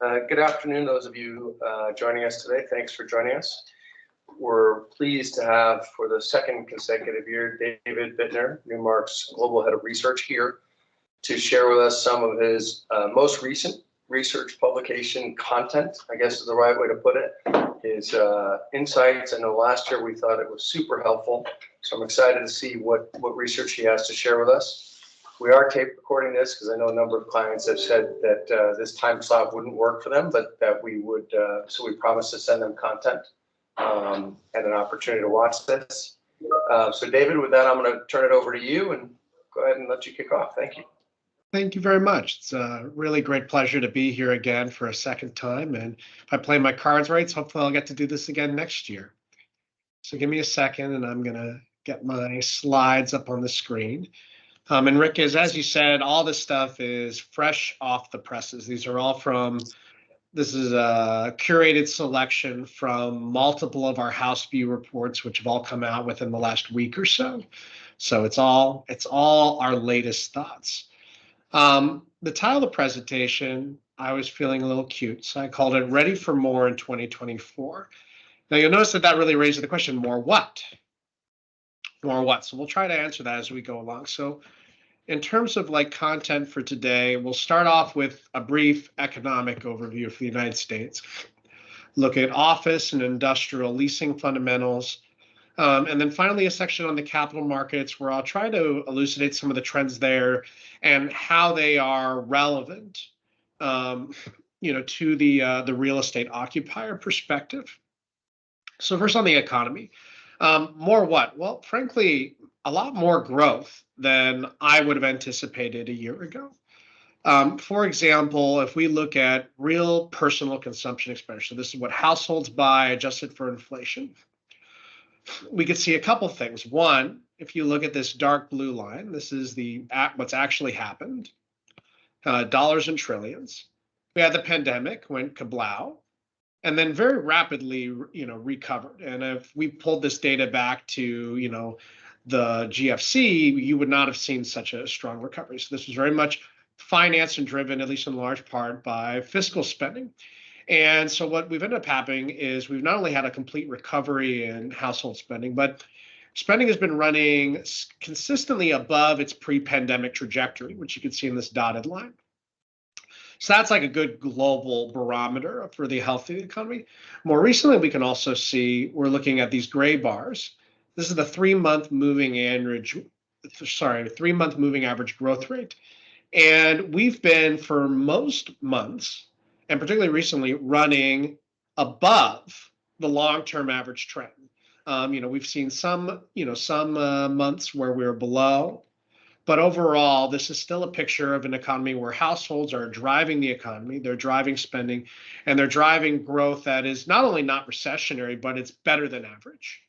Good afternoon, those of you joining us today. Thanks for joining us. We're pleased to have, for the second consecutive year, David Bitner, Newmark's Global Head of Research, here to share with us some of his most recent research publication content, I guess is the right way to put it, his insights. I know last year we thought it was super helpful, so I'm excited to see what research he has to share with us. We are tape recording this because I know a number of clients have said that this time slot wouldn't work for them, but that we would, so we promised to send them content and an opportunity to watch this. So David, with that, I'm going to turn it over to you and go ahead and let you kick off. Thank you. Thank you very much. It's a really great pleasure to be here again for a second time. And if I play my cards right, hopefully I'll get to do this again next year. So give me a second and I'm going to get my slides up on the screen. And Rick, as you said, all this stuff is fresh off the presses. These are all this is a curated selection from multiple of our house view reports, which have all come out within the last week or so. So it's all our latest thoughts. The title of the presentation, I was feeling a little cute, so I called it Ready for More in 2024. Now you'll notice that really raises the question, more what? More what? So we'll try to answer that as we go along. So in terms of content for today, we'll start off with a brief economic overview for the United States, look at office and industrial leasing fundamentals, and then finally a section on the capital markets where I'll try to elucidate some of the trends there and how they are relevant, to the real estate occupier perspective. So first on the economy, more what? Well, frankly, a lot more growth than I would have anticipated a year ago. For example, if we look at real personal consumption expenditure, this is what households buy adjusted for inflation, we could see a couple things. One, if you look at this dark blue line, this is what's actually happened, dollars and trillions. We had the pandemic, went kablow, and then very rapidly, recovered. And if we pulled this data back to, the GFC, you would not have seen such a strong recovery. So this was very much financed and driven, at least in large part, by fiscal spending. And so what we've ended up happening is we've not only had a complete recovery in household spending, but spending has been running consistently above its pre-pandemic trajectory, which you can see in this dotted line. So that's like a good global barometer for the health of the economy. More recently, we can also see, we're looking at these gray bars. This is the 3-month moving average growth rate. And we've been, for most months, and particularly recently, running above the long-term average trend. We've seen some months where we're below, but overall, this is still a picture of an economy where households are driving the economy, they're driving spending, and they're driving growth that is not only not recessionary, but it's better than average.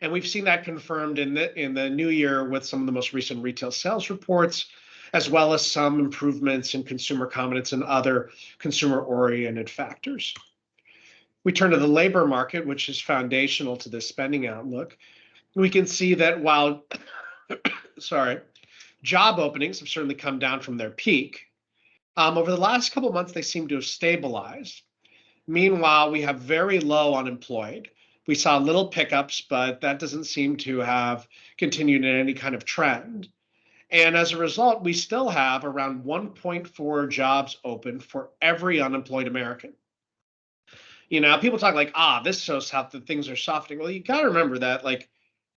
And we've seen that confirmed in the new year with some of the most recent retail sales reports, as well as some improvements in consumer confidence and other consumer-oriented factors. We turn to the labor market, which is foundational to this spending outlook. We can see that while, job openings have certainly come down from their peak, over the last couple of months, they seem to have stabilized. Meanwhile, we have very low unemployed. We saw little pickups, but that doesn't seem to have continued in any kind of trend. And as a result, we still have around 1.4 jobs open for every unemployed American. People talk this shows how the things are softening. Well, you got to remember that,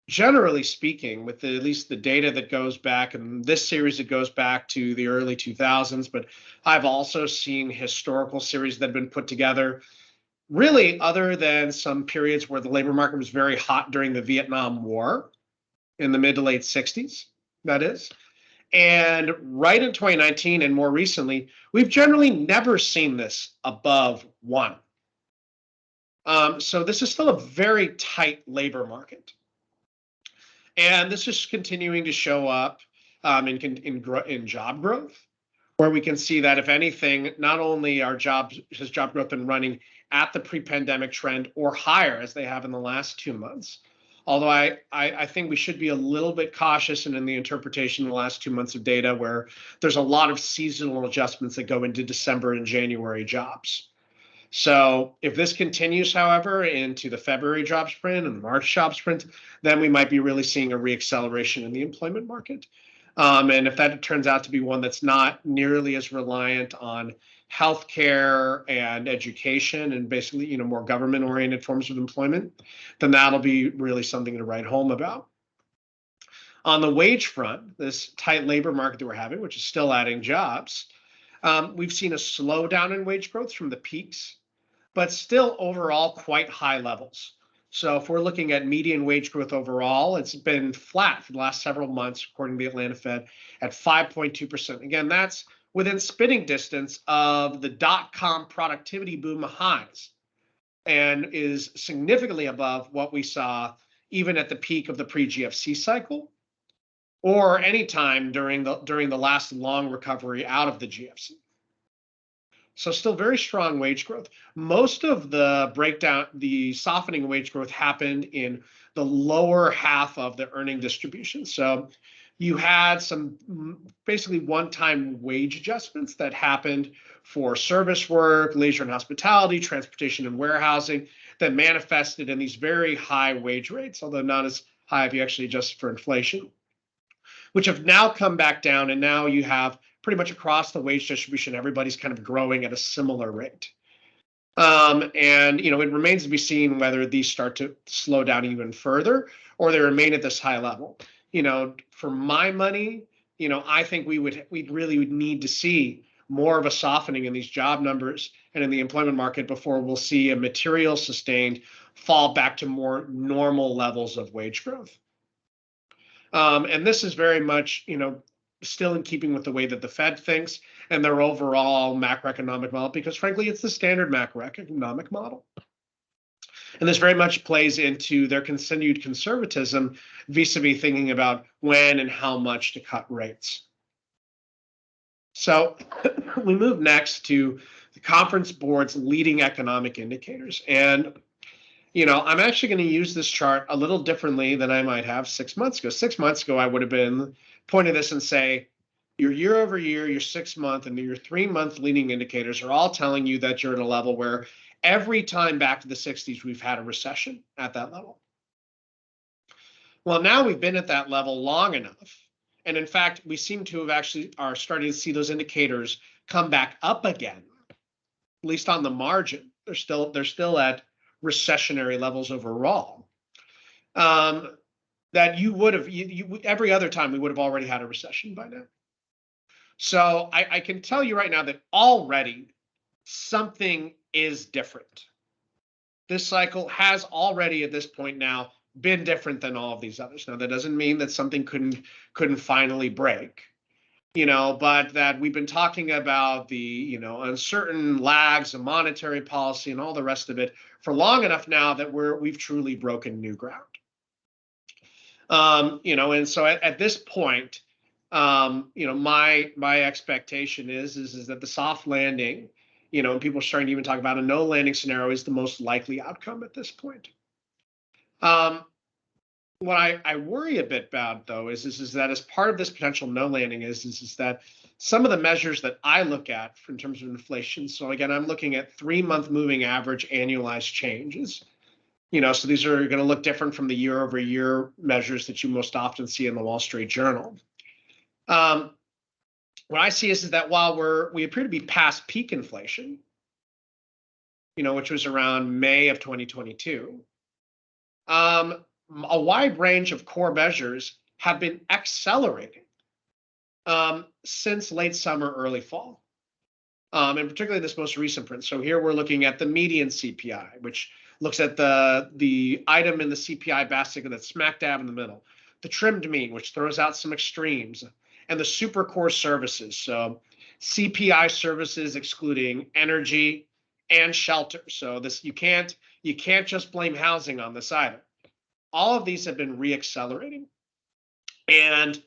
generally speaking, with at least the data that goes back, and this series that goes back to the early 2000s, but I've also seen historical series that have been put together, really other than some periods where the labor market was very hot during the Vietnam War in the mid to late 60s, that is. And right in 2019 and more recently, we've generally never seen this above 1. So this is still a very tight labor market. And this is continuing to show up in job growth, where we can see that, if anything, not only has job growth been running at the pre-pandemic trend or higher, as they have in the last 2 months, Although I think we should be a little bit cautious in the interpretation of the last 2 months of data, where there's a lot of seasonal adjustments that go into December and January jobs. So if this continues, however, into the February jobs print and the March jobs print, then we might be really seeing a reacceleration in the employment market. And if that turns out to be one that's not nearly as reliant on healthcare and education and basically, more government-oriented forms of employment, then that'll be really something to write home about. On the wage front, this tight labor market that we're having, which is still adding jobs, we've seen a slowdown in wage growth from the peaks, but still overall quite high levels. So if we're looking at median wage growth overall, it's been flat for the last several months, according to the Atlanta Fed, at 5.2%. Again, that's within spitting distance of the dot-com productivity boom highs, and is significantly above what we saw even at the peak of the pre-GFC cycle, or any time during the last long recovery out of the GFC. So still very strong wage growth. Most of the softening wage growth happened in the lower half of the earning distribution. So you had some basically one-time wage adjustments that happened for service work, leisure and hospitality, transportation and warehousing, that manifested in these very high wage rates, although not as high if you actually adjust for inflation, which have now come back down, and now you have pretty much across the wage distribution, everybody's kind of growing at a similar rate. And it remains to be seen whether these start to slow down even further or they remain at this high level. For my money, I think we really would need to see more of a softening in these job numbers and in the employment market before we'll see a material sustained fall back to more normal levels of wage growth. And this is very much, still in keeping with the way that the Fed thinks and their overall macroeconomic model, because frankly, it's the standard macroeconomic model. And this very much plays into their continued conservatism vis-a-vis thinking about when and how much to cut rates. So we move next to the Conference Board's leading economic indicators. And I'm actually going to use this chart a little differently than I might have 6 months ago. 6 months ago, I would have been pointing this and say, your year over year, your 6 month, and your 3 month leading indicators are all telling you that you're at a level where every time back to the 60s, we've had a recession at that level. Well, now we've been at that level long enough. And in fact, we seem to have actually are starting to see those indicators come back up again, at least on the margin. They're still at recessionary levels overall. That you would have, every other time we would have already had a recession by now. So I can tell you right now that already something is different. This cycle has already at this point now been different than all of these others. Now, that doesn't mean that something couldn't finally break, but that we've been talking about the, uncertain lags of monetary policy and all the rest of it for long enough now that we've truly broken new ground. And so at this point, my expectation is that the soft landing, and people are starting to even talk about a no landing scenario, is the most likely outcome at this point. What I worry a bit about, though, is that as part of this potential no landing is that some of the measures that I look at in terms of inflation. So again, I'm looking at 3 month moving average annualized changes. So these are going to look different from the year over year measures that you most often see in the Wall Street Journal. What I see is that while we appear to be past peak inflation, which was around May of 2022, a wide range of core measures have been accelerating since late summer, early fall, and particularly this most recent print. So here we're looking at the median CPI, which looks at the item in the CPI basket that's smack dab in the middle, the trimmed mean, which throws out some extremes, and the super core services. So CPI services excluding energy and shelter. So this you can't just blame housing on this item. All of these have been reaccelerating, and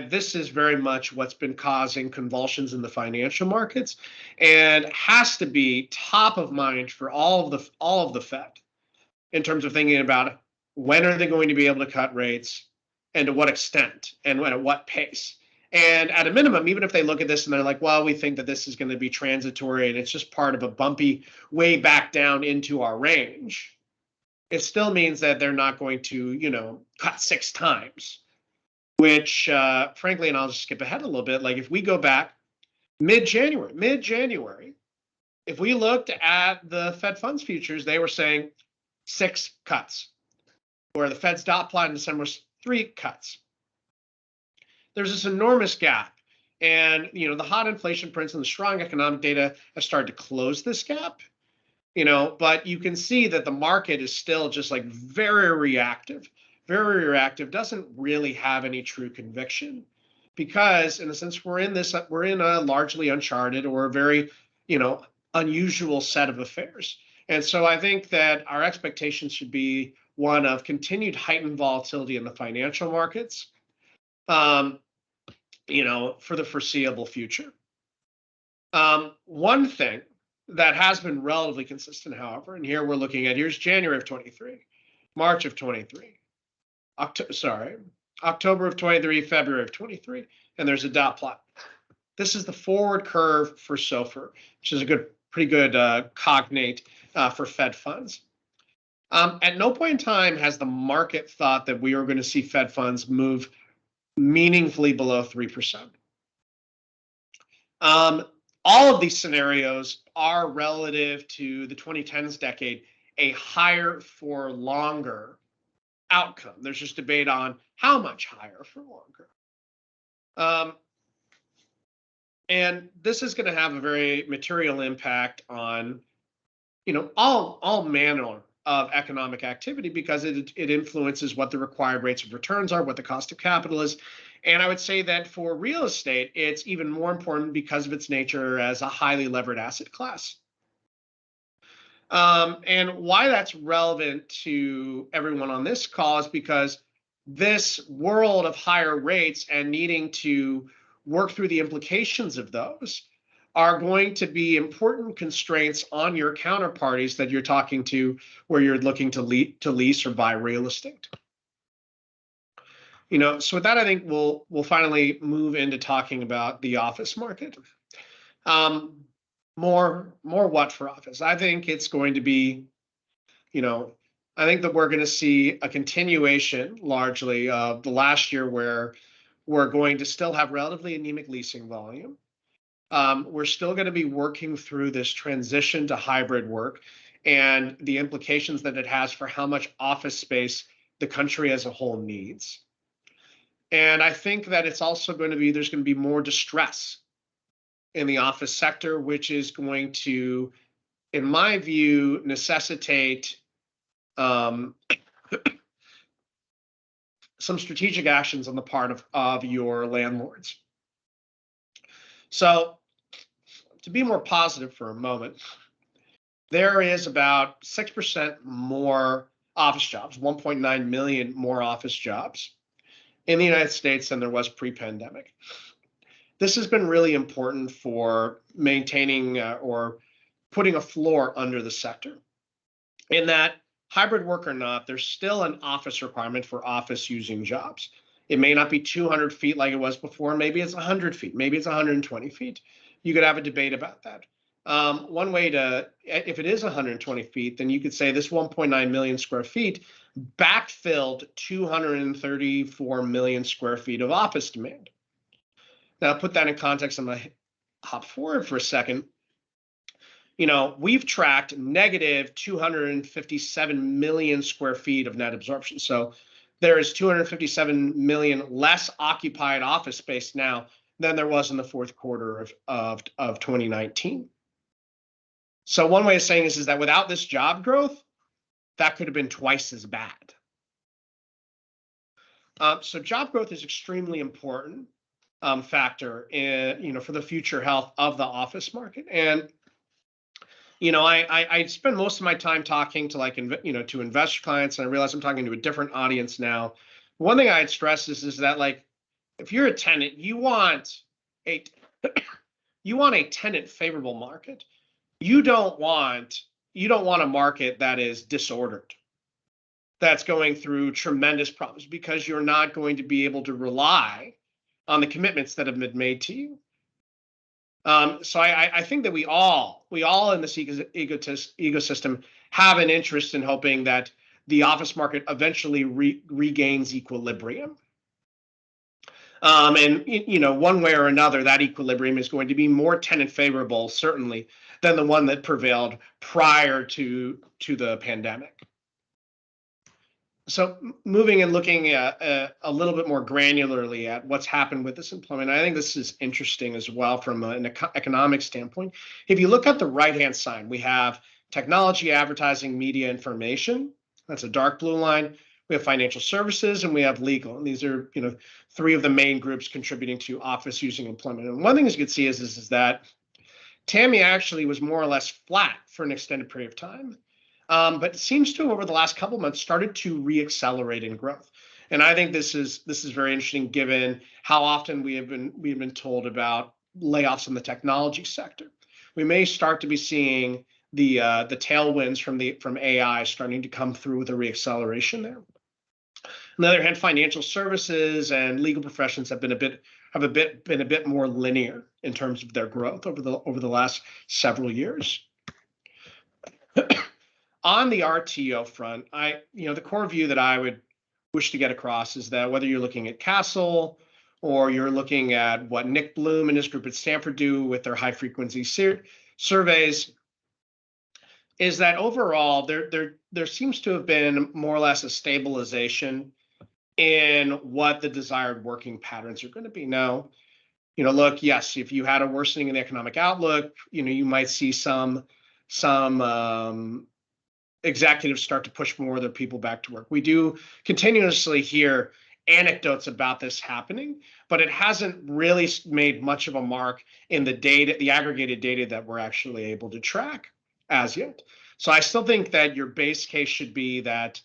this is very much what's been causing convulsions in the financial markets, and has to be top of mind for all of the Fed. in terms of thinking about when are they going to be able to cut rates and to what extent and at what pace. And at a minimum, even if they look at this and they're like, well, we think that this is going to be transitory and it's just part of a bumpy way back down into our range, it still means that they're not going to, cut 6 times, which frankly, and I'll just skip ahead a little bit, like if we go back mid-January, if we looked at the Fed funds futures, they were saying 6 cuts, where the Fed's dot plot in December was 3 cuts. There's this enormous gap. And, the hot inflation prints and the strong economic data have started to close this gap, but you can see that the market is still just like very reactive, doesn't really have any true conviction because in a sense, we're in a largely uncharted or a very, unusual set of affairs. And so I think that our expectations should be one of continued heightened volatility in the financial markets, for the foreseeable future. One thing that has been relatively consistent, however, and here we're looking at, here's January of 23, March of 23, October of 23, February of 23, and there's a dot plot. This is the forward curve for SOFR, which is pretty good cognate for Fed funds. At no point in time has the market thought that we are going to see Fed funds move meaningfully below 3%. All of these scenarios are relative to the 2010s decade, a higher for longer outcome. There's just debate on how much higher for longer. And this is going to have a very material impact on, all manner of economic activity because it influences what the required rates of returns are, what the cost of capital is. And I would say that for real estate, it's even more important because of its nature as a highly levered asset class. And why that's relevant to everyone on this call is because this world of higher rates and needing to work through the implications of those are going to be important constraints on your counterparties that you're talking to where you're looking to lease or buy real estate. So with that, I think we'll finally move into talking about the office market. More what for office? I think it's going to be, I think that we're going to see a continuation largely of the last year where we're going to still have relatively anemic leasing volume. We're still going to be working through this transition to hybrid work and the implications that it has for how much office space the country as a whole needs. And I think that it's also going to be, there's going to be more distress in the office sector, which is going to, in my view, necessitate some strategic actions on the part of your landlords. So to be more positive for a moment, there is about 6% more office jobs, 1.9 million more office jobs in the United States than there was pre-pandemic. This has been really important for maintaining or putting a floor under the sector. In that, hybrid work or not, there's still an office requirement for office using jobs. It may not be 200 feet like it was before. Maybe it's 100 feet. Maybe it's 120 feet. You could have a debate about that. One way if it is 120 feet, then you could say this 1.9 million square feet backfilled 234 million square feet of office demand. Now, put that in context, I'm going to hop forward for a second. We've tracked negative 257 million square feet of net absorption. So there is 257 million less occupied office space now than there was in the fourth quarter of 2019. So one way of saying this is that without this job growth, that could have been twice as bad. So job growth is extremely important factor in, for the future health of the office market. And, I spend most of my time talking to to investor clients, and I realize I'm talking to a different audience now. One thing I'd stress is that if you're a tenant, you want a tenant favorable market. You don't want a market that is disordered. that's going through tremendous problems because you're not going to be able to rely on the commitments that have been made to you. So I think that we all in this ecosystem have an interest in hoping that the office market eventually regains equilibrium. And one way or another, that equilibrium is going to be more tenant favorable, certainly, than the one that prevailed prior to the pandemic. So moving and looking at a little bit more granularly at what's happened with this employment, I think this is interesting as well from an economic standpoint. If you look at the right-hand side, we have technology, advertising, media, information. That's a dark blue line. We have financial services, and we have legal. And these are, three of the main groups contributing to office using employment. And one thing you can see is that TAMI actually was more or less flat for an extended period of time. But it seems to, over the last couple of months, started to reaccelerate in growth. And I think this is very interesting given how often we have been told about layoffs in the technology sector. We may start to be seeing the tailwinds from AI starting to come through with a reacceleration there. On the other hand, financial services and legal professions have been a bit more linear in terms of their growth over the last several years. On the RTO front, the core view that I would wish to get across is that whether you're looking at Castle or you're looking at what Nick Bloom and his group at Stanford do with their high frequency surveys, is that overall there seems to have been more or less a stabilization in what the desired working patterns are going to be. Now, look, yes, if you had a worsening in the economic outlook, you might see some executives start to push more of their people back to work. We do continuously hear anecdotes about this happening, but it hasn't really made much of a mark in the data, the aggregated data that we're actually able to track as yet. So I still think that your base case should be that,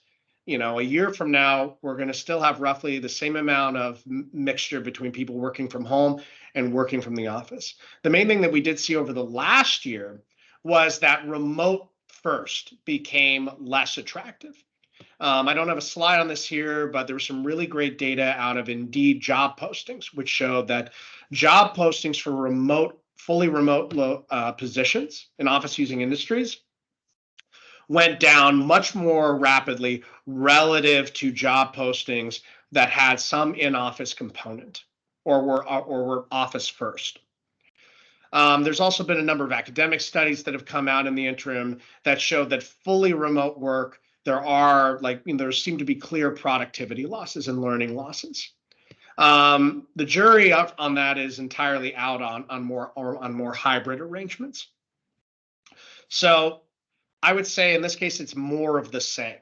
a year from now, we're going to still have roughly the same amount of mixture between people working from home and working from the office. The main thing that we did see over the last year was that remote first became less attractive. I don't have a slide on this here, but there was some really great data out of Indeed job postings, which showed that job postings for fully remote positions in office using industries went down much more rapidly relative to job postings that had some in-office component or were office first. There's also been a number of academic studies that have come out in the interim that show that fully remote work, there seem to be clear productivity losses and learning losses. The jury on that is entirely out on more hybrid arrangements. So I would say in this case, it's more of the same.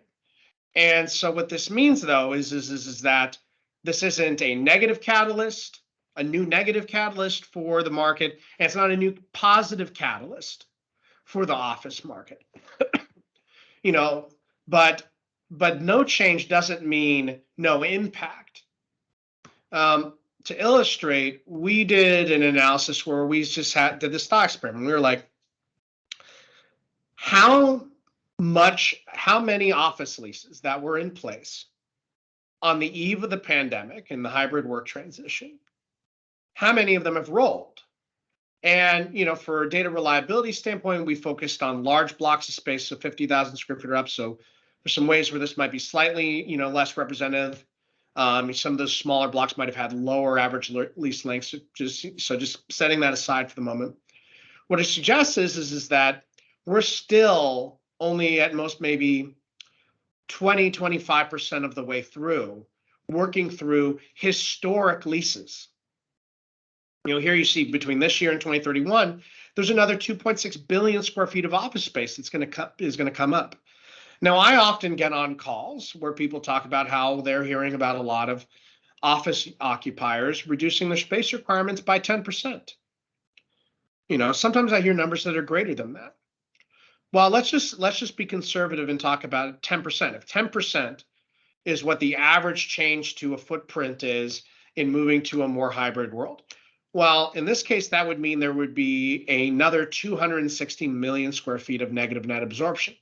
And so what this means, though, is that this isn't a negative catalyst, a new negative catalyst for the market, and it's not a new positive catalyst for the office market. But no change doesn't mean no impact. To illustrate, we did an analysis where we just did the stock experiment. We were like, how many office leases that were in place on the eve of the pandemic and the hybrid work transition, how many of them have rolled? And, for a data reliability standpoint, we focused on large blocks of space, so 50,000 square feet or up. So there's some ways where this might be slightly, less representative. Some of those smaller blocks might have had lower average lease lengths. So just setting that aside for the moment. What it suggests is that we're still only at most maybe 25% of the way through working through historic leases. Here you see between this year and 2031, there's another 2.6 billion square feet of office space that's going to come up. Now, I often get on calls where people talk about how they're hearing about a lot of office occupiers reducing their space requirements by 10%. Sometimes I hear numbers that are greater than that. Well, let's just be conservative and talk about 10%. If 10% is what the average change to a footprint is in moving to a more hybrid world, well, in this case, that would mean there would be another 260 million square feet of negative net absorption.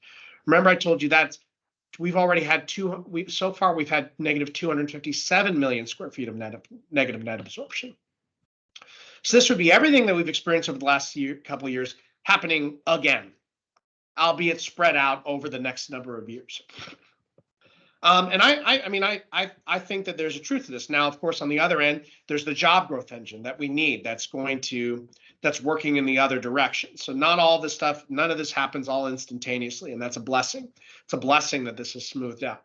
Remember, I told you that's we've already had so far we've had negative 257 million square feet of negative net absorption. So this would be everything that we've experienced over the last couple of years happening again, albeit spread out over the next number of years. And I think that there's a truth to this. Now, of course, on the other end, there's the job growth engine that we need that's working in the other direction. So not all this stuff, none of this happens all instantaneously, and that's a blessing. It's a blessing that this is smoothed out.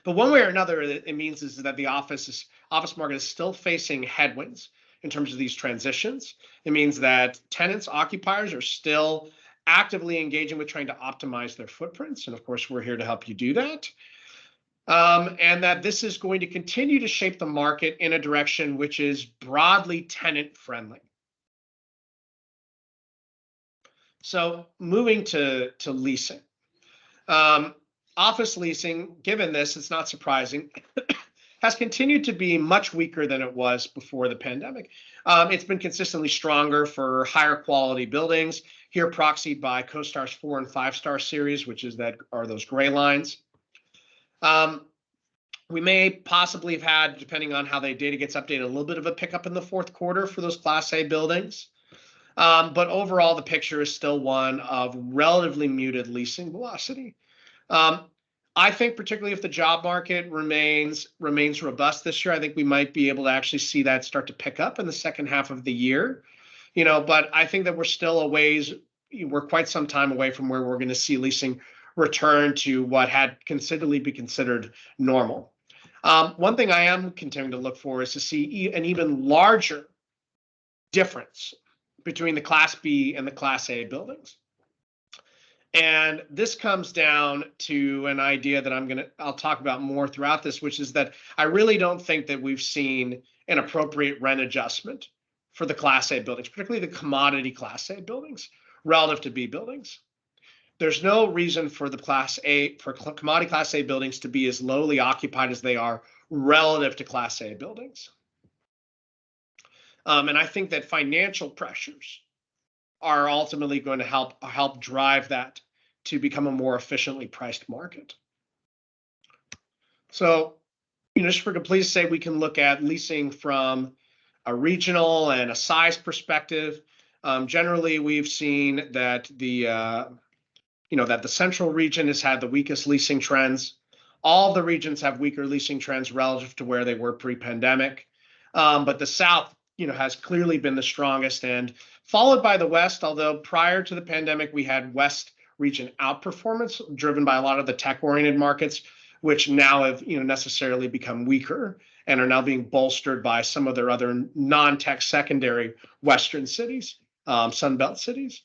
But one way or another, it means is that the office market is still facing headwinds in terms of these transitions. It means that tenants, occupiers are still actively engaging with trying to optimize their footprints. And of course, we're here to help you do that. And that this is going to continue to shape the market in a direction which is broadly tenant friendly. So moving to leasing. Office leasing, given this, it's not surprising, has continued to be much weaker than it was before the pandemic. It's been consistently stronger for higher quality buildings, here proxied by CoStar's 4- and 5-star series, which are those gray lines. We may possibly have had, depending on how the data gets updated, a little bit of a pickup in the fourth quarter for those Class A buildings. But overall, the picture is still one of relatively muted leasing velocity. I think particularly if the job market remains robust this year, I think we might be able to actually see that start to pick up in the second half of the year. But I think that we're quite some time away from where we're going to see leasing return to what had considerably be considered normal. One thing I am continuing to look for is to see an even larger difference between the Class B and the Class A buildings. And this comes down to an idea that I'll talk about more throughout this, which is that I really don't think that we've seen an appropriate rent adjustment for the Class A buildings, particularly the commodity Class A buildings relative to B buildings. There's no reason for commodity Class A buildings to be as lowly occupied as they are relative to Class A buildings. And I think that financial pressures are ultimately going to help drive that to become a more efficiently priced market. So, just for completeness sake, we can look at leasing from a regional and a size perspective. Generally, we've seen that the central region has had the weakest leasing trends. All the regions have weaker leasing trends relative to where they were pre-pandemic. But the South, has clearly been the strongest, and followed by the West, although prior to the pandemic, we had West region outperformance driven by a lot of the tech-oriented markets, which now have necessarily become weaker and are now being bolstered by some of their other non-tech secondary Western cities, Sunbelt cities.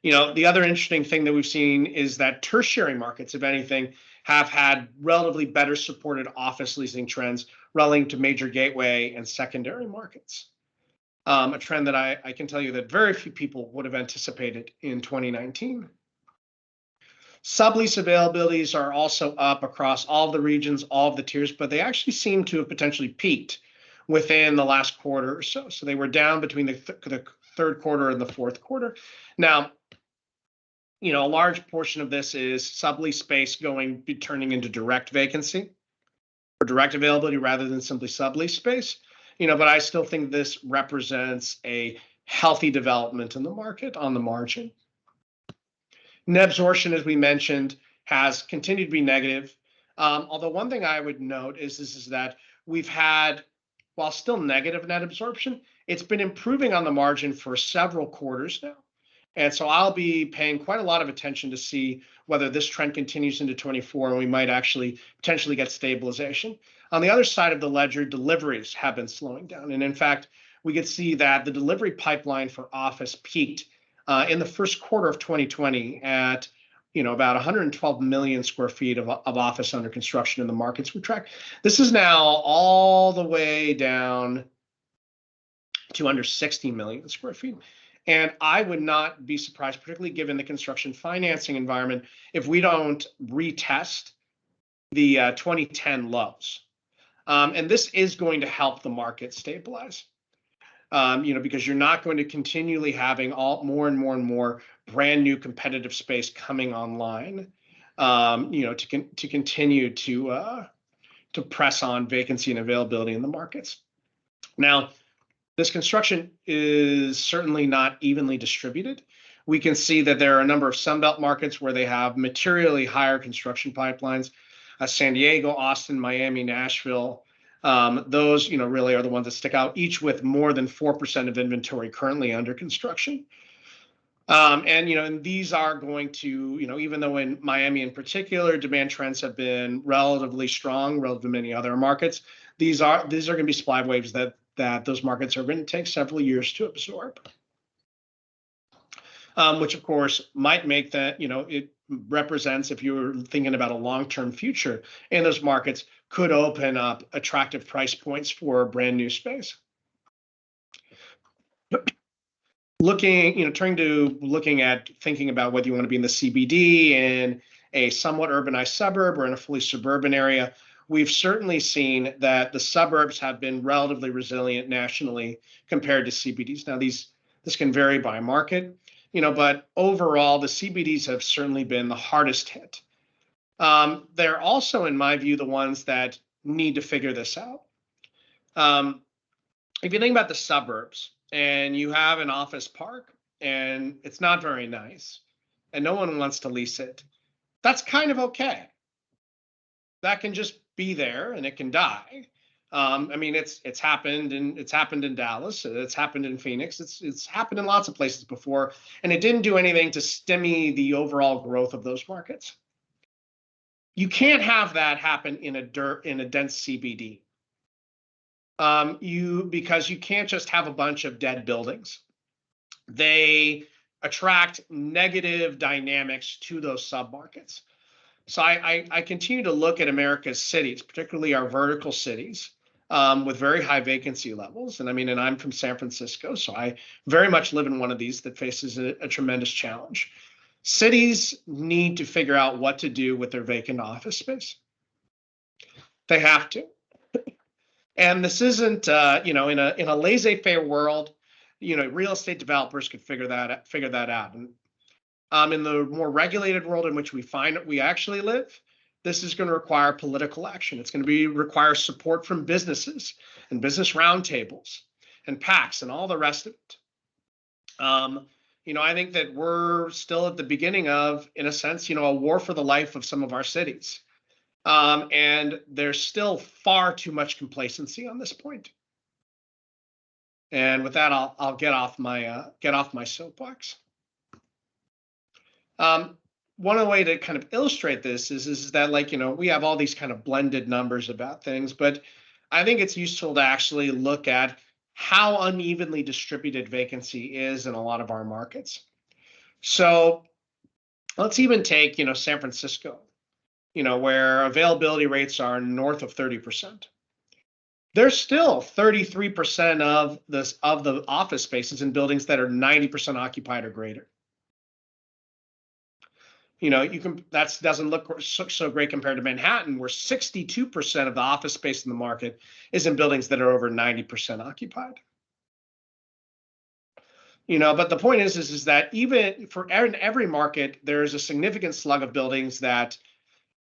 The other interesting thing that we've seen is that tertiary markets, if anything, have had relatively better supported office leasing trends relative to major gateway and secondary markets. A trend that I can tell you that very few people would have anticipated in 2019. Sublease availabilities are also up across all the regions, all of the tiers, but they actually seem to have potentially peaked within the last quarter or so. So they were down between the third quarter and the fourth quarter. Now, a large portion of this is sublease space turning into direct vacancy or direct availability rather than simply sublease space. But I still think this represents a healthy development in the market on the margin. Net absorption, as we mentioned, has continued to be negative. Although one thing I would note is that we've had, while still negative net absorption, it's been improving on the margin for several quarters now. And so I'll be paying quite a lot of attention to see whether this trend continues into 24 and we might actually potentially get stabilization. On the other side of the ledger, deliveries have been slowing down. And in fact, we could see that the delivery pipeline for office peaked in the first quarter of 2020 at about 112 million square feet of office under construction in the markets we track. This is now all the way down to under 60 million square feet. And I would not be surprised, particularly given the construction financing environment, if we don't retest the 2010 lows. And this is going to help the market stabilize, because you're not going to continually having more and more brand new competitive space coming online to continue to press on vacancy and availability in the markets. Now, this construction is certainly not evenly distributed. We can see that there are a number of Sunbelt markets where they have materially higher construction pipelines. San Diego, Austin, Miami, Nashville, those really are the ones that stick out, each with more than 4% of inventory currently under construction. And these are going to, even though in Miami in particular, demand trends have been relatively strong relative to many other markets, these are going to be supply waves that those markets are going to take several years to absorb. Which of course might make that, it represents, if you're thinking about a long-term future in those markets, could open up attractive price points for brand new space. Thinking about whether you want to be in the CBD, in a somewhat urbanized suburb, or in a fully suburban area, we've certainly seen that the suburbs have been relatively resilient nationally compared to CBDs. Now, this can vary by market, but overall, the CBDs have certainly been the hardest hit. They're also, in my view, the ones that need to figure this out. If you think about the suburbs and you have an office park and it's not very nice and no one wants to lease it, that's kind of okay. That can just be there and it can die. It's happened in Dallas, it's happened in Phoenix, it's happened in lots of places before, and it didn't do anything to stymie the overall growth of those markets. You can't have that happen in a dense CBD. Because you can't just have a bunch of dead buildings. They attract negative dynamics to those submarkets. So I continue to look at America's cities, particularly our vertical cities, with very high vacancy levels. And I'm from San Francisco, so I very much live in one of these that faces a tremendous challenge. Cities need to figure out what to do with their vacant office space. They have to. And this isn't, in a laissez-faire world, real estate developers could figure that out. And in the more regulated world in which we actually live, this is going to require political action. It's going to require support from businesses and business roundtables and PACs and all the rest of it. I think that we're still at the beginning of, in a sense, a war for the life of some of our cities. And there's still far too much complacency on this point. And with that, I'll get off my soapbox. One of the way to kind of illustrate this is that, we have all these kind of blended numbers about things, but I think it's useful to actually look at how unevenly distributed vacancy is in a lot of our markets. So let's even take, San Francisco, where availability rates are north of 30%. There's still 33% of the office spaces in buildings that are 90% occupied or greater. That doesn't look so great compared to Manhattan, where 62% of the office space in the market is in buildings that are over 90% occupied. But the point is that even in every market, there's a significant slug of buildings that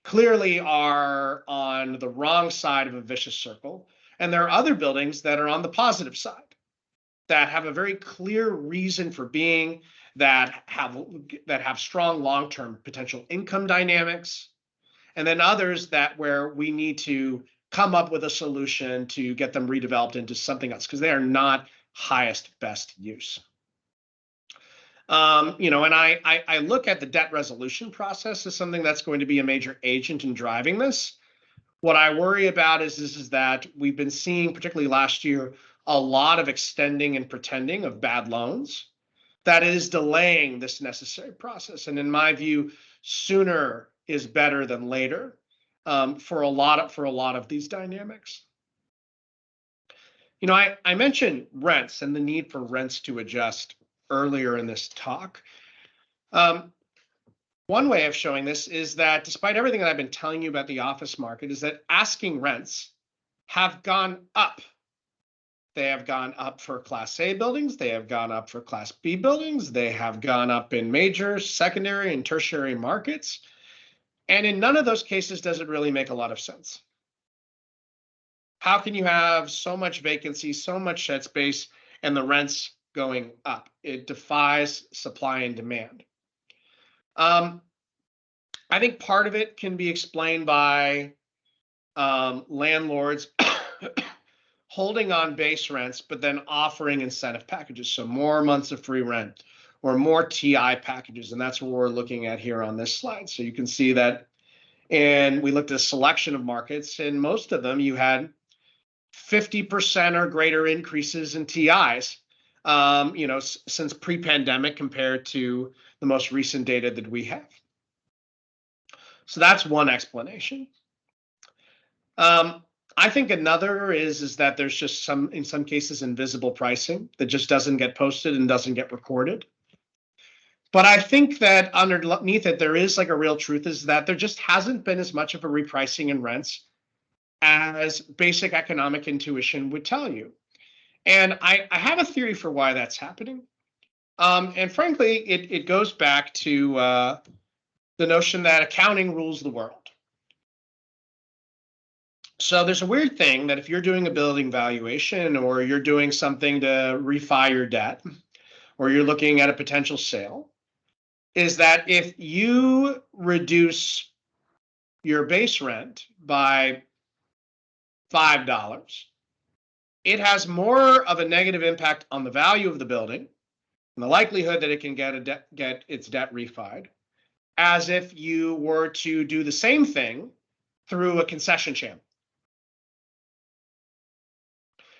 clearly are on the wrong side of a vicious circle. And there are other buildings that are on the positive side, that have a very clear reason for being, that have strong long-term potential income dynamics, and then others where we need to come up with a solution to get them redeveloped into something else because they are not highest best use. And I look at the debt resolution process as something that's going to be a major agent in driving this. What I worry about is that we've been seeing, particularly last year, a lot of extending and pretending of bad loans that is delaying this necessary process. And in my view, sooner is better than later for a lot of these dynamics. I mentioned rents and the need for rents to adjust earlier in this talk. One way of showing this is that despite everything that I've been telling you about the office market, is that asking rents have gone up. They have gone up for Class A buildings. They have gone up for Class B buildings. They have gone up in major, secondary, and tertiary markets. And in none of those cases does it really make a lot of sense. How can you have so much vacancy, so much shed space, and the rents going up? It defies supply and demand. I think part of it can be explained by landlords holding on base rents, but then offering incentive packages. So more months of free rent or more TI packages. And that's what we're looking at here on this slide. So you can see that, and we looked at a selection of markets, and most of them you had 50% or greater increases in TIs, since pre-pandemic compared to the most recent data that we have. So that's one explanation. I think another is that there's just in some cases, invisible pricing that just doesn't get posted and doesn't get recorded. But I think that underneath it, there is like a real truth is that there just hasn't been as much of a repricing in rents as basic economic intuition would tell you. And I have a theory for why that's happening. And frankly, it goes back to the notion that accounting rules the world. So there's a weird thing that if you're doing a building valuation or you're doing something to refi your debt or you're looking at a potential sale, is that if you reduce your base rent by $5, it has more of a negative impact on the value of the building and the likelihood that it can get its debt refied, as if you were to do the same thing through a concession channel.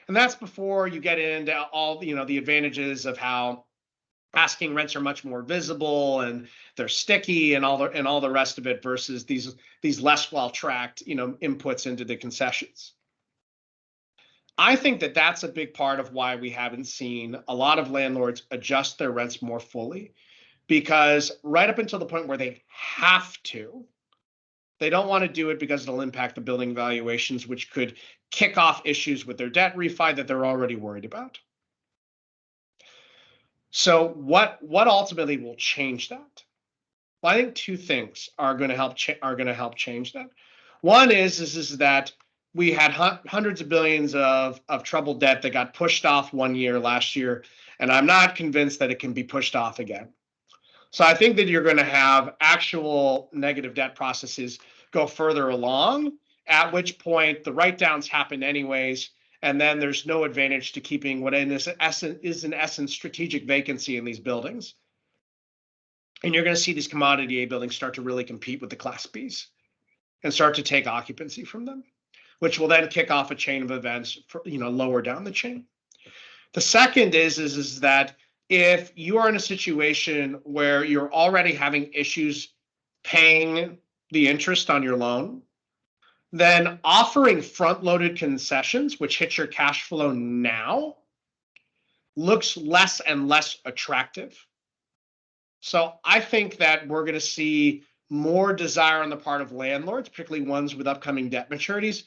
And that's before you get into all the advantages of how asking rents are much more visible and they're sticky and all the rest of it versus these less well-tracked inputs into the concessions. I think that that's a big part of why we haven't seen a lot of landlords adjust their rents more fully, because right up until the point where they have to, they don't want to do it because it'll impact the building valuations, which could kick off issues with their debt refi that they're already worried about. So what ultimately will change that? Well, I think two things are going to help change that. One is that we had hundreds of billions of troubled debt that got pushed off 1 year last year, and I'm not convinced that it can be pushed off again. So I think that you're going to have actual negative debt processes go further along, at which point the write-downs happen anyways, and then there's no advantage to keeping what is in essence strategic vacancy in these buildings. And you're going to see these commodity A buildings start to really compete with the Class Bs and start to take occupancy from them, which will then kick off a chain of events lower down the chain. The second is that if you are in a situation where you're already having issues paying the interest on your loan, then offering front-loaded concessions, which hit your cash flow now, looks less and less attractive. So I think that we're going to see more desire on the part of landlords, particularly ones with upcoming debt maturities,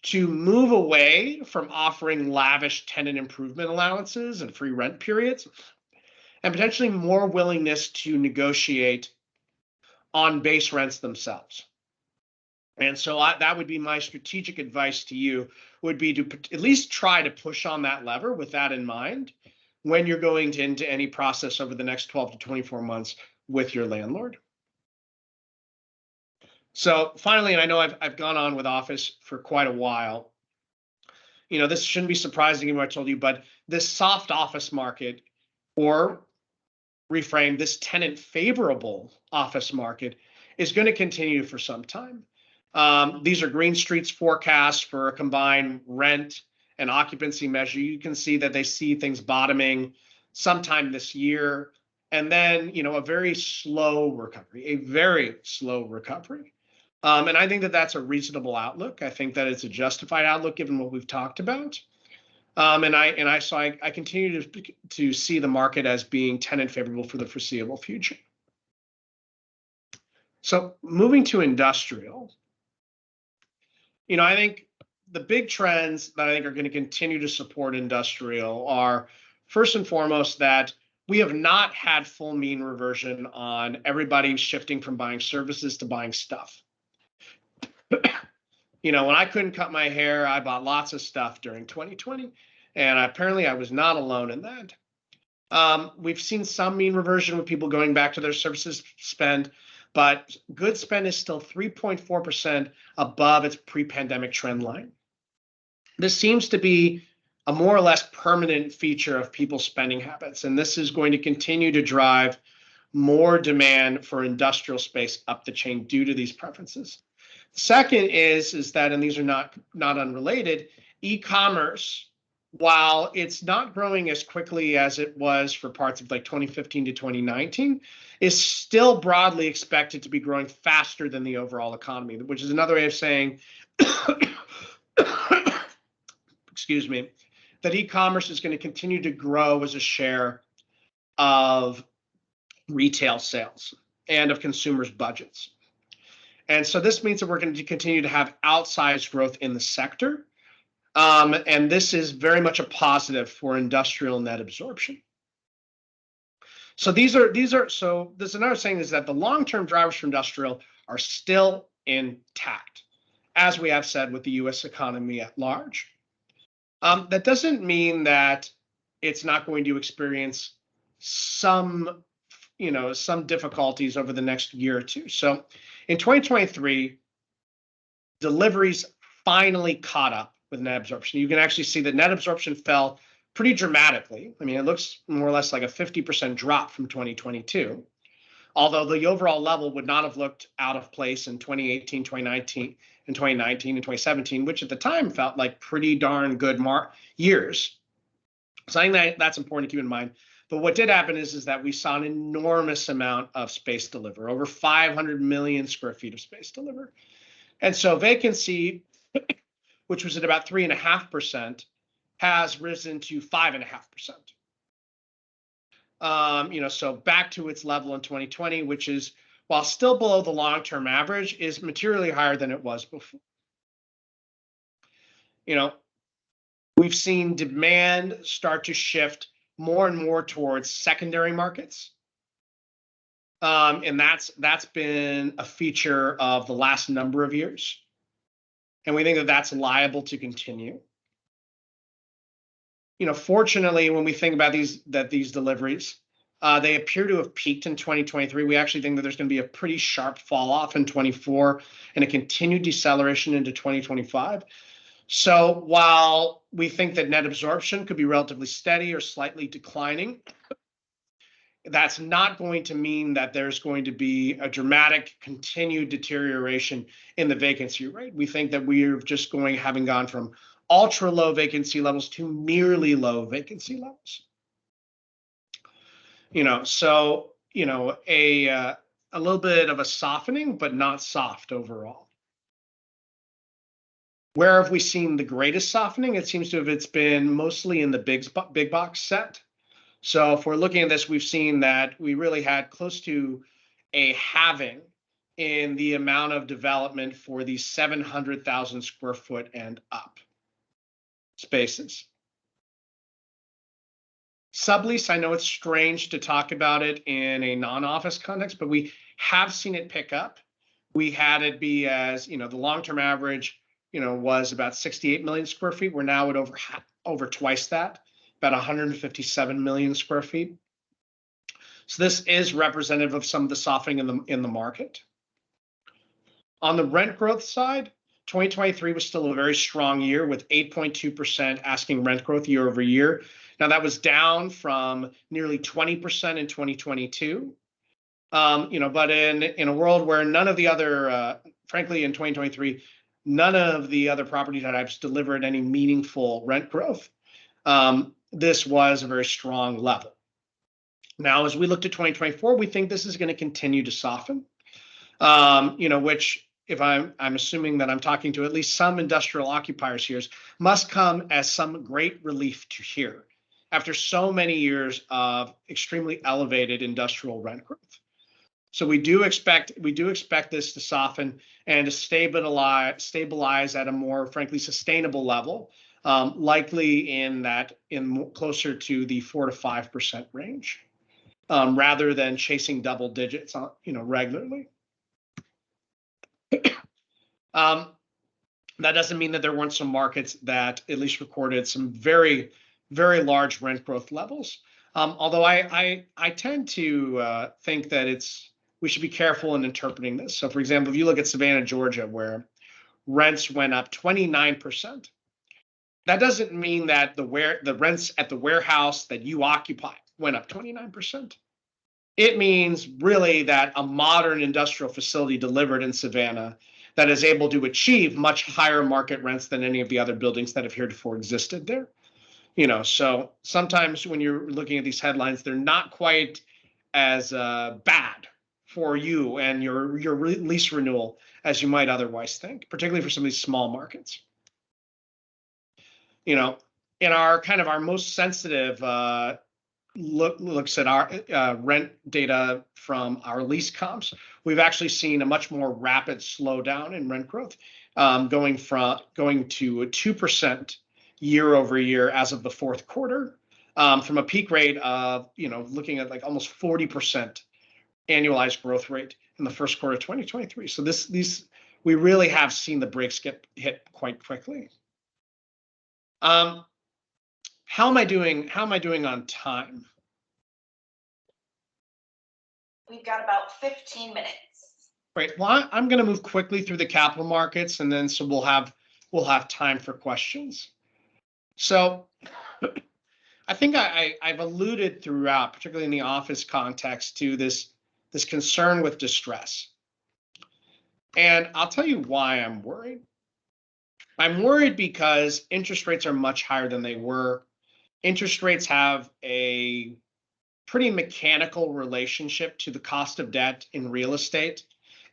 to move away from offering lavish tenant improvement allowances and free rent periods, and potentially more willingness to negotiate on base rents themselves. And so that would be my strategic advice to you, would be to at least try to push on that lever with that in mind when you're going into any process over the next 12 to 24 months with your landlord. So finally, and I know I've gone on with office for quite a while, this shouldn't be surprising if I told you, but this soft office market, or reframe, this tenant favorable office market, is going to continue for some time. These are Green Street's forecasts for a combined rent and occupancy measure. You can see that they see things bottoming sometime this year, and then a very slow recovery. And I think that that's a reasonable outlook. I think that it's a justified outlook given what we've talked about. And I continue to see the market as being tenant favorable for the foreseeable future. So moving to industrial, I think the big trends that I think are going to continue to support industrial are, first and foremost, that we have not had full mean reversion on everybody shifting from buying services to buying stuff. When I couldn't cut my hair, I bought lots of stuff during 2020, and apparently I was not alone in that. We've seen some mean reversion with people going back to their services spend, but goods spend is still 3.4% above its pre-pandemic trend line. This seems to be a more or less permanent feature of people's spending habits, and this is going to continue to drive more demand for industrial space up the chain due to these preferences. The second is that, and these are not unrelated, e-commerce, while it's not growing as quickly as it was for parts of like 2015 to 2019, is still broadly expected to be growing faster than the overall economy, which is another way of saying, excuse me, that e-commerce is going to continue to grow as a share of retail sales and of consumers' budgets. And so this means that we're going to continue to have outsized growth in the sector. And this is very much a positive for industrial net absorption. So so there's another saying is that the long-term drivers for industrial are still intact, as we have said with the US economy at large. That doesn't mean that it's not going to experience some difficulties over the next year or two. So in 2023, deliveries finally caught up with net absorption. You can actually see that net absorption fell pretty dramatically. I mean, it looks more or less like a 50% drop from 2022, although the overall level would not have looked out of place in 2018, 2019, and 2017, which at the time felt like pretty darn good years. So I think that's important to keep in mind. But what did happen is that we saw an enormous amount of space deliver, over 500 million square feet of space deliver. And so vacancy, which was at about 3.5%, has risen to 5.5%. So back to its level in 2020, which is, while still below the long-term average, is materially higher than it was before. We've seen demand start to shift more and more towards secondary markets. And that's been a feature of the last number of years. And we think that that's liable to continue. Fortunately, when we think about these deliveries, they appear to have peaked in 2023. We actually think that there's going to be a pretty sharp fall off in 24 and a continued deceleration into 2025. So while we think that net absorption could be relatively steady or slightly declining, that's not going to mean that there's going to be a dramatic continued deterioration in the vacancy rate. We think that we're just having gone from ultra low vacancy levels to merely low vacancy levels. So a little bit of a softening, but not soft overall. Where have we seen the greatest softening? It seems to have it's been mostly in the big box set. So if we're looking at this, we've seen that we really had close to a halving in the amount of development for these 700,000 square foot and up spaces. Sublease, I know it's strange to talk about it in a non-office context, but we have seen it pick up. We had it be as, the long-term average, was about 68 million square feet. We're now at over twice that, about 157 million square feet. So this is representative of some of the softening in the market. On the rent growth side, 2023 was still a very strong year with 8.2% asking rent growth year over year. Now that was down from nearly 20% in 2022. But in a world where none of the other, frankly, in 2023, none of the other property types delivered any meaningful rent growth. This was a very strong level. Now, as we look to 2024, we think this is going to continue to soften, which, if I'm assuming that I'm talking to at least some industrial occupiers here, must come as some great relief to hear after so many years of extremely elevated industrial rent growth. So we do expect this to soften and to stabilize at a more, frankly, sustainable level, likely closer to the 4 to 5% range, rather than chasing double digits, regularly. That doesn't mean that there weren't some markets that at least recorded some very, very large rent growth levels. Although I tend to think that we should be careful in interpreting this. So, for example, if you look at Savannah, Georgia, where rents went up 29%, that doesn't mean that the rents at the warehouse that you occupy went up 29%. It means really that a modern industrial facility delivered in Savannah that is able to achieve much higher market rents than any of the other buildings that have heretofore existed there. So sometimes when you're looking at these headlines, they're not quite as bad for you and your lease renewal as you might otherwise think, particularly for some of these small markets. In our most sensitive looks at our rent data from our lease comps, we've actually seen a much more rapid slowdown in rent growth, going to a 2% year over year as of the fourth quarter, from a peak rate of looking at like almost 40% annualized growth rate in the first quarter of 2023. So we really have seen the brakes get hit quite quickly. How am I doing on time? We've got about 15 minutes. Great. Well, I'm going to move quickly through the capital markets, and then so we'll have time for questions. So I think I've alluded throughout, particularly in the office context, to this concern with distress. And I'll tell you why I'm worried. I'm worried because interest rates are much higher than they were. Interest rates have a pretty mechanical relationship to the cost of debt in real estate.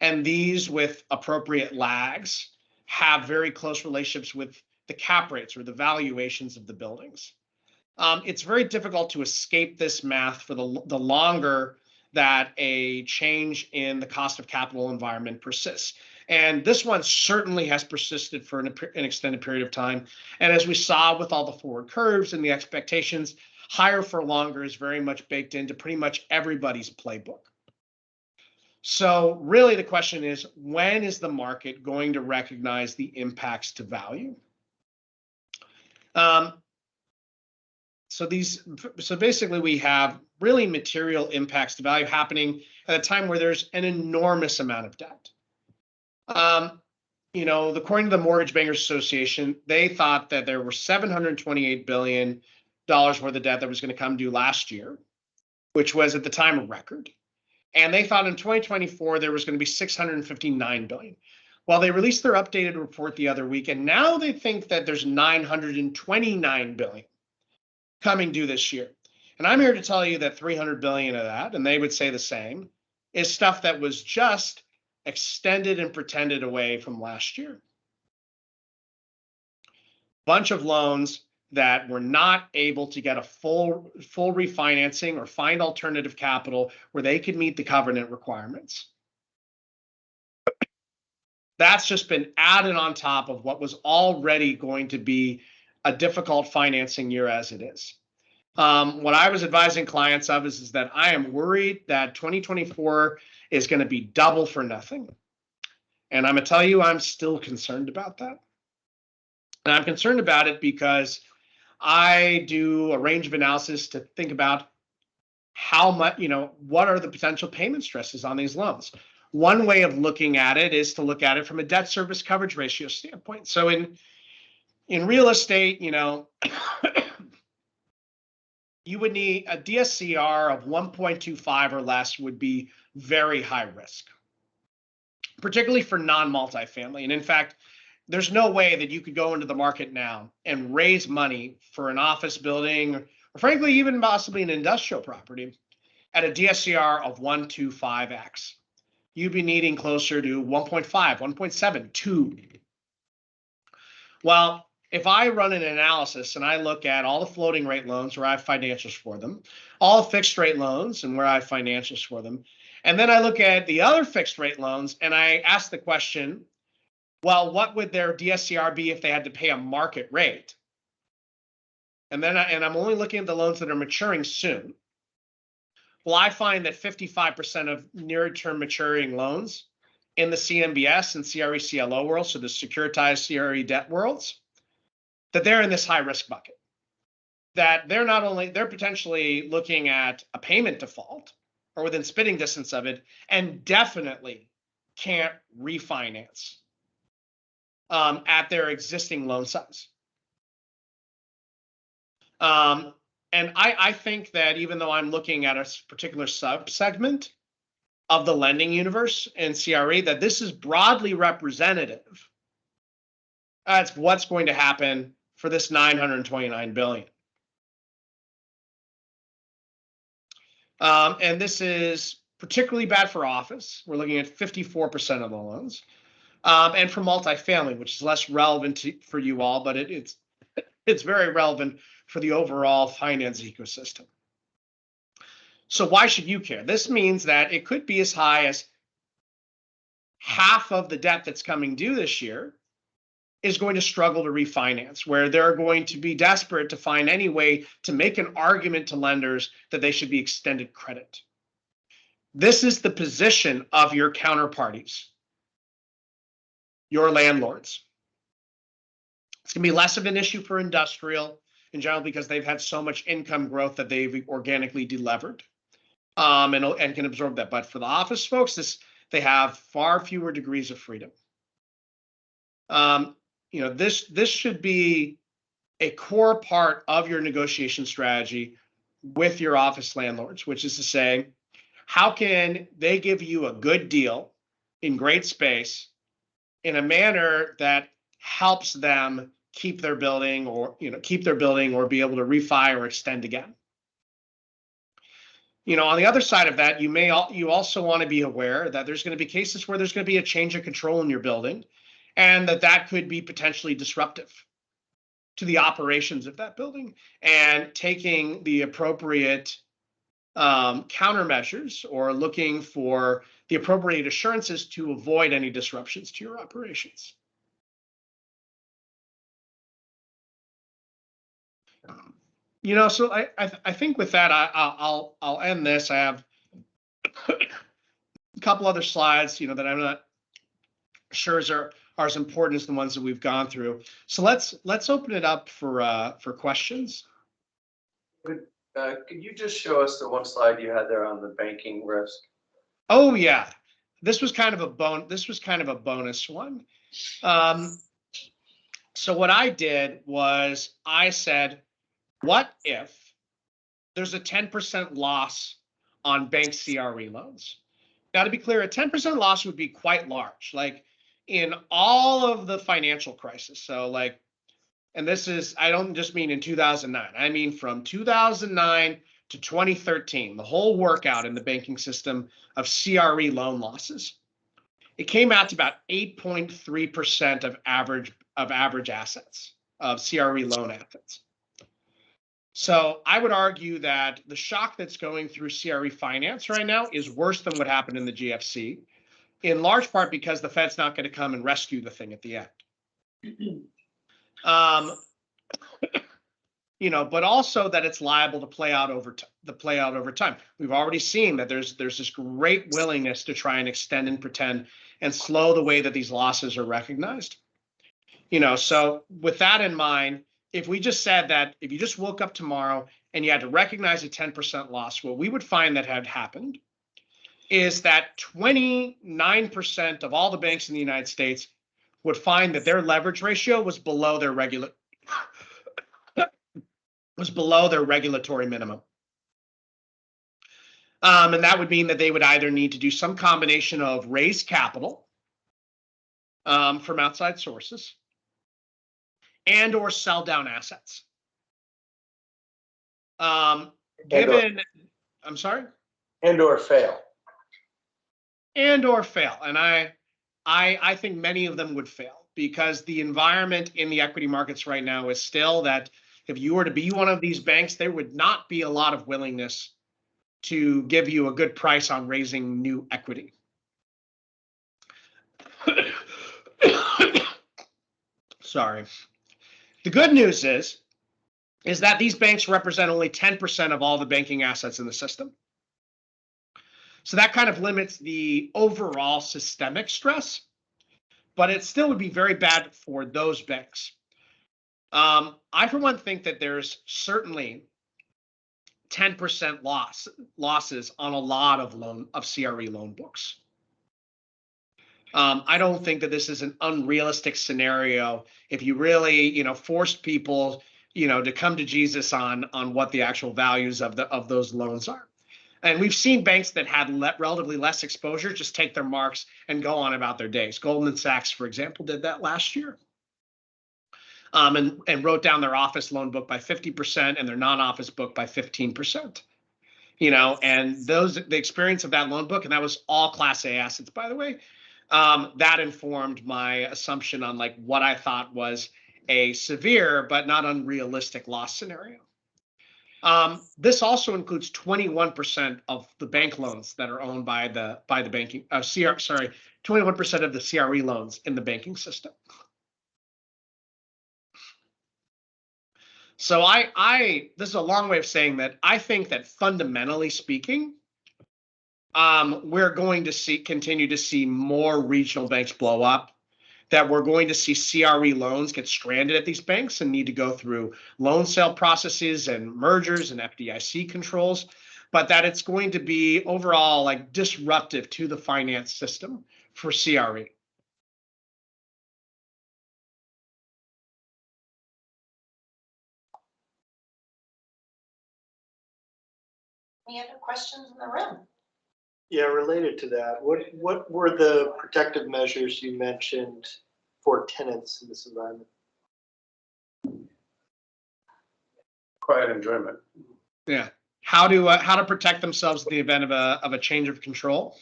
And these, with appropriate lags, have very close relationships with the cap rates or the valuations of the buildings. It's very difficult to escape this math for the longer that a change in the cost of capital environment persists. And this one certainly has persisted for an extended period of time. And as we saw with all the forward curves and the expectations, higher for longer is very much baked into pretty much everybody's playbook. So really the question is, when is the market going to recognize the impacts to value? So basically we have really material impacts to value happening at a time where there's an enormous amount of debt. According to the Mortgage Bankers Association, they thought that there were $728 billion worth of debt that was going to come due last year, which was at the time a record. And they thought in 2024 there was going to be $659 billion. Well, they released their updated report the other week, and now they think that there's $929 billion coming due this year. And I'm here to tell you that $300 billion of that, and they would say the same, is stuff that was just extended and pretended away from last year. Bunch of loans that were not able to get a full refinancing or find alternative capital where they could meet the covenant requirements. That's just been added on top of what was already going to be a difficult financing year as it is. What I was advising clients of is that I am worried that 2024 is going to be double for nothing. And I'm going to tell you, I'm still concerned about that. And I'm concerned about it because I do a range of analysis to think about how much, what are the potential payment stresses on these loans. One way of looking at it is to look at it from a debt service coverage ratio standpoint. So in real estate, you would need a DSCR of 1.25 or less would be very high risk, particularly for non-multifamily. And in fact, there's no way that you could go into the market now and raise money for an office building, or frankly, even possibly an industrial property at a DSCR of 125x. You'd be needing closer to 1.5, 1.7, 2. Well, if I run an analysis and I look at all the floating rate loans where I have financials for them, all fixed rate loans and where I have financials for them, and then I look at the other fixed rate loans and I ask the question, well, what would their DSCR be if they had to pay a market rate? And then I'm only looking at the loans that are maturing soon. Well, I find that 55% of near-term maturing loans in the CMBS and CRE CLO world, so the securitized CRE debt worlds, that they're in this high risk bucket. That they're potentially looking at a payment default or within spitting distance of it, and definitely can't refinance at their existing loan size. And I think that even though I'm looking at a particular subsegment of the lending universe in CRE, that this is broadly representative. That's what's going to happen for this $929 billion. And this is particularly bad for office. We're looking at 54% of the loans. And for multifamily, which is less relevant for you all, but it's very relevant for the overall finance ecosystem. So why should you care? This means that it could be as high as half of the debt that's coming due this year is going to struggle to refinance, where they're going to be desperate to find any way to make an argument to lenders that they should be extended credit. This is the position of your counterparties, your landlords. It's going to be less of an issue for industrial in general because they've had so much income growth that they've organically delevered and can absorb that. But for the office folks, they have far fewer degrees of freedom. This should be a core part of your negotiation strategy with your office landlords, which is to say, how can they give you a good deal in great space in a manner that helps them keep their building or be able to refi or extend again. On the other side of that, you also want to be aware that there's going to be cases where there's going to be a change of control in your building, and that could be potentially disruptive to the operations of that building, and taking the appropriate countermeasures or looking for the appropriate assurances to avoid any disruptions to your operations. So I think with that, I'll end this. I have a couple other slides, that I'm not sure are as important as the ones that we've gone through. So let's open it up for questions. Could you just show us the one slide you had there on the banking risk? Oh yeah, this was kind of a bonus one. So what I did was I said, what if there's a 10% loss on bank CRE loans? Now, to be clear, a 10% loss would be quite large, like in all of the financial crisis. So and this is, I don't just mean in 2009. I mean from 2009 to 2013, the whole workout in the banking system of CRE loan losses. It came out to about 8.3% of average assets, of CRE loan assets. So I would argue that the shock that's going through CRE finance right now is worse than what happened in the GFC, in large part because the Fed's not going to come and rescue the thing at the end. But also that it's liable to play out over time. We've already seen that there's this great willingness to try and extend and pretend and slow the way that these losses are recognized. So with that in mind, if we just said that if you just woke up tomorrow and you had to recognize a 10% loss, what we would find that had happened is that 29% of all the banks in the United States would find that their leverage ratio was below their regulatory minimum. And that would mean that they would either need to do some combination of raise capital from outside sources and or sell down assets. I'm sorry? And or fail. And or fail. And I think many of them would fail because the environment in the equity markets right now is still that if you were to be one of these banks, there would not be a lot of willingness to give you a good price on raising new equity. Sorry. The good news is that these banks represent only 10% of all the banking assets in the system. So that kind of limits the overall systemic stress, but it still would be very bad for those banks. I, for one, think that there's certainly 10% losses on a lot of CRE loan books. I don't think that this is an unrealistic scenario if you really, forced people, to come to Jesus on what the actual values of those loans are. And we've seen banks that had relatively less exposure just take their marks and go on about their days. Goldman Sachs, for example, did that last year. And wrote down their office loan book by 50% and their non-office book by 15%. And the experience of that loan book, and that was all Class A assets, by the way, that informed my assumption on like what I thought was a severe but not unrealistic loss scenario. This also includes 21% of the bank loans that are owned by the banking 21% of the CRE loans in the banking system. So this is a long way of saying that I think that fundamentally speaking, we're going to continue to see more regional banks blow up, that we're going to see CRE loans get stranded at these banks and need to go through loan sale processes and mergers and FDIC controls, but that it's going to be overall like disruptive to the finance system for CRE. Any other questions in the room? Yeah, related to that, what were the protective measures you mentioned for tenants in this environment? Quiet enjoyment. Yeah. How to protect themselves in the event of a change of control?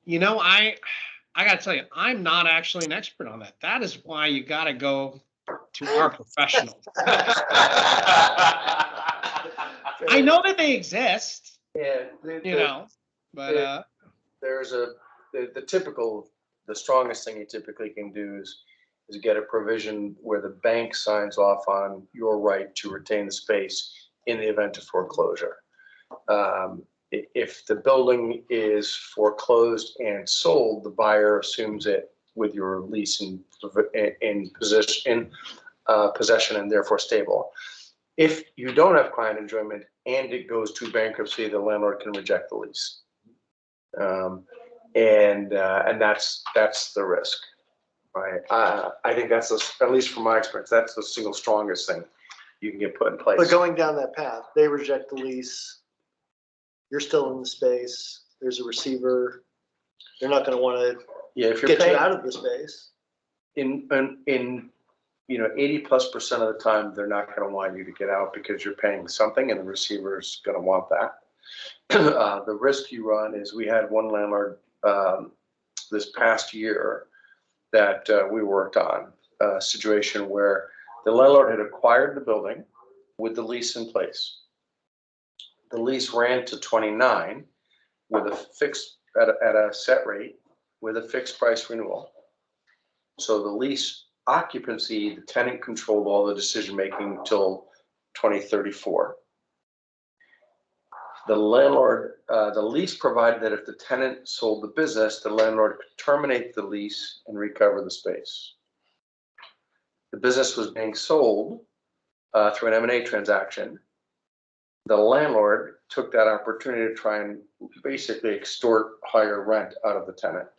I got to tell you, I'm not actually an expert on that. That is why you got to go to our professionals. I know that they exist. Yeah, but there's the strongest thing you typically can do is get a provision where the bank signs off on your right to retain the space in the event of foreclosure. If the building is foreclosed and sold, the buyer assumes it with your lease in possession and therefore stable. If you don't have client enjoyment and it goes to bankruptcy, the landlord can reject the lease, and that's the risk, right? I think that's at least from my experience, that's the single strongest thing you can get put in place. But going down that path, they reject the lease. You're still in the space. There's a receiver. They're not going to want to if you're get paying, you out of the space. in 80+% of the time, they're not going to want you to get out because you're paying something, and the receiver's going to want that. The risk you run is we had one landlord this past year that we worked on a situation where the landlord had acquired the building with the lease in place. The lease ran to 29 with a fixed at a set rate with a fixed price renewal. So the lease occupancy, the tenant controlled all the decision making until 2034. The landlord, the lease provided that if the tenant sold the business, the landlord could terminate the lease and recover the space. The business was being sold through an M&A transaction. The landlord took that opportunity to try and basically extort higher rent out of the tenant.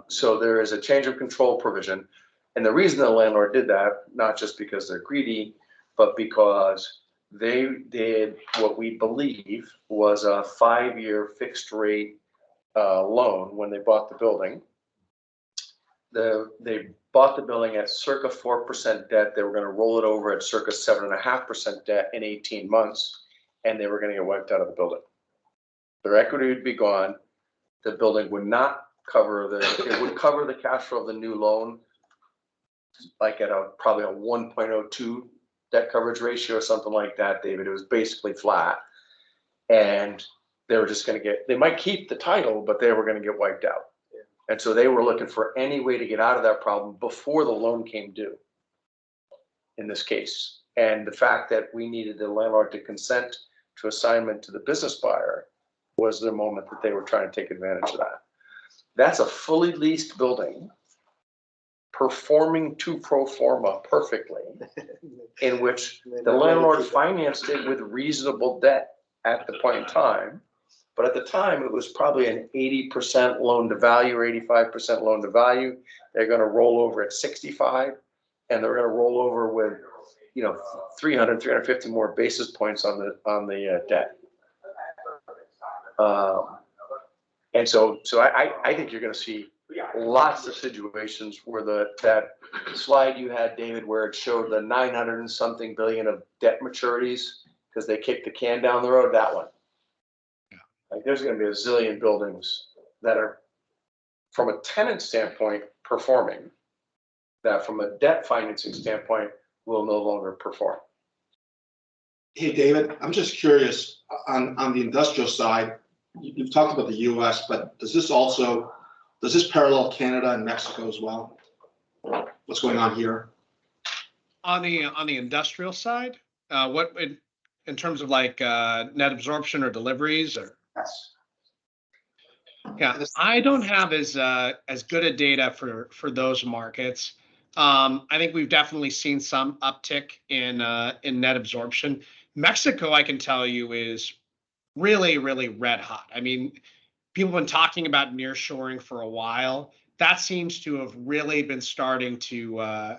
So there is a change of control provision. And the reason the landlord did that, not just because they're greedy, but because they did what we believe was a 5-year fixed rate loan when they bought the building. They bought the building at circa 4% debt. They were going to roll it over at circa 7.5% debt in 18 months, and they were going to get wiped out of the building. Their equity would be gone. The building would not cover it would cover the cash flow of the new loan, like at probably a 1.02 debt coverage ratio or something like that, David. It was basically flat. And they were just going to they might keep the title, but they were going to get wiped out. Yeah. And so they were looking for any way to get out of that problem before the loan came due in this case. And the fact that we needed the landlord to consent to assignment to the business buyer was the moment that they were trying to take advantage of that. That's a fully leased building, performing to pro forma perfectly, in which the landlord financed it with reasonable debt at the point in time. But at the time, it was probably an 80% loan to value or 85% loan to value. They're gonna roll over at 65, and they're gonna roll over with, 300, 350 more basis points on the debt. And so I think you're gonna see lots of situations where that slide you had, David, where it showed the 900 and something billion of debt maturities because they kicked the can down the road, that one. Like there's gonna be a zillion buildings that are, from a tenant standpoint, performing, that from a debt financing standpoint, will no longer perform. Hey, David, I'm just curious, on the industrial side, you've talked about the US, but does this parallel Canada and Mexico as well? What's going on here? On the industrial side, what in terms of like net absorption or deliveries or? Yes. Yeah, I don't have as good a data for those markets. I think we've definitely seen some uptick in net absorption. Mexico, I can tell you, is really, really red hot. I mean, people have been talking about nearshoring for a while. That seems to have really been starting to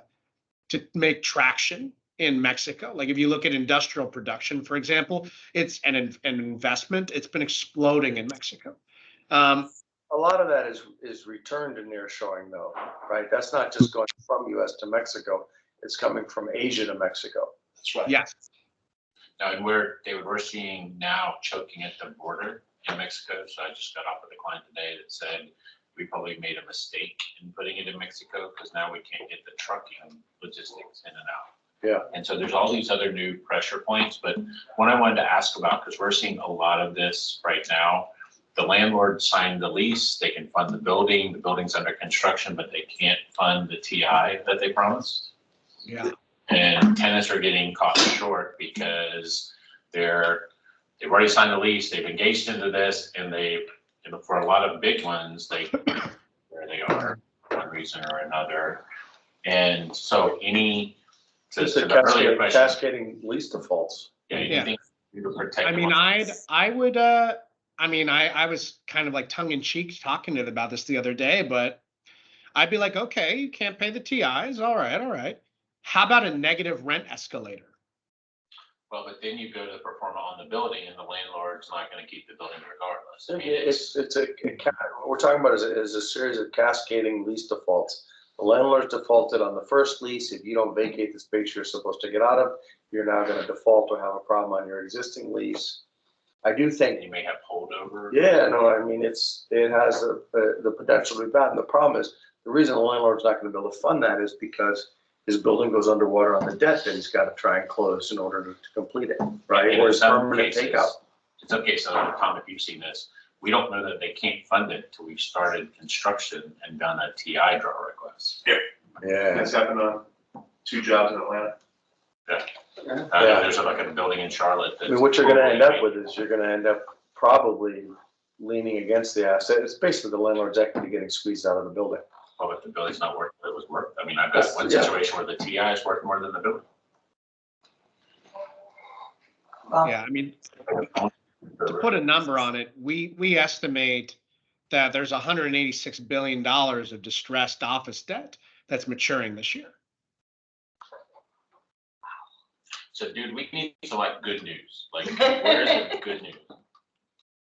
make traction in Mexico. Like if you look at industrial production, for example, it's an investment. It's been exploding in Mexico. A lot of that is returned to nearshoring though, right? That's not just going from US to Mexico. It's coming from Asia to Mexico. That's right. Yes. No, and we're seeing now choking at the border in Mexico. So I just got off with a client today that said we probably made a mistake in putting it in Mexico because now we can't get the trucking logistics in and out. Yeah. And so there's all these other new pressure points. But what I wanted to ask about, because we're seeing a lot of this right now, the landlord signed the lease, they can fund the building's under construction, but they can't fund the TI that they promised. Yeah. And tenants are getting caught short because they've already signed the lease, they've engaged into this, and for a lot of big ones, where they are for one reason or another. And so It's to a the earlier question, cascading lease defaults. yeah, anything to protect. I mean, I was kind of like tongue in cheek talking to it about this the other day, but I'd be like, okay, you can't pay the TIs. All right. How about a negative rent escalator? Well, but then you go to the pro forma on the building and the landlord's not gonna keep the building regardless. I mean, What we're talking about is a series of cascading lease defaults. The landlord's defaulted on the first lease. If you don't vacate the space you're supposed to get out of, you're now gonna default or have a problem on your existing lease. I do think. you may have holdover. Yeah, no, I mean, it has the potential to be bad. And the problem is, the reason the landlord's not gonna be able to fund that is because his building goes underwater on the debt that he's got to try and close in order to complete it, right? And Or in his some permanent cases, takeout. it's okay, so Tom, if you've seen this, we don't know that they can't fund it till we've started construction and done a TI draw request. Yeah. That's happened on 2 jobs in Atlanta. There's like a building in Charlotte. I mean, what you're gonna end up with is you're gonna end up probably leaning against the asset. It's basically the landlord's equity getting squeezed out of the building. Oh, but the building's not worth what it was worth. I mean, I've got one Yeah. situation where the TI is worth more than the building. Yeah, I mean, to put a number on it, we estimate that there's $186 billion of distressed office debt that's maturing this year. So, dude, we need some like good news. Like, where's the good news?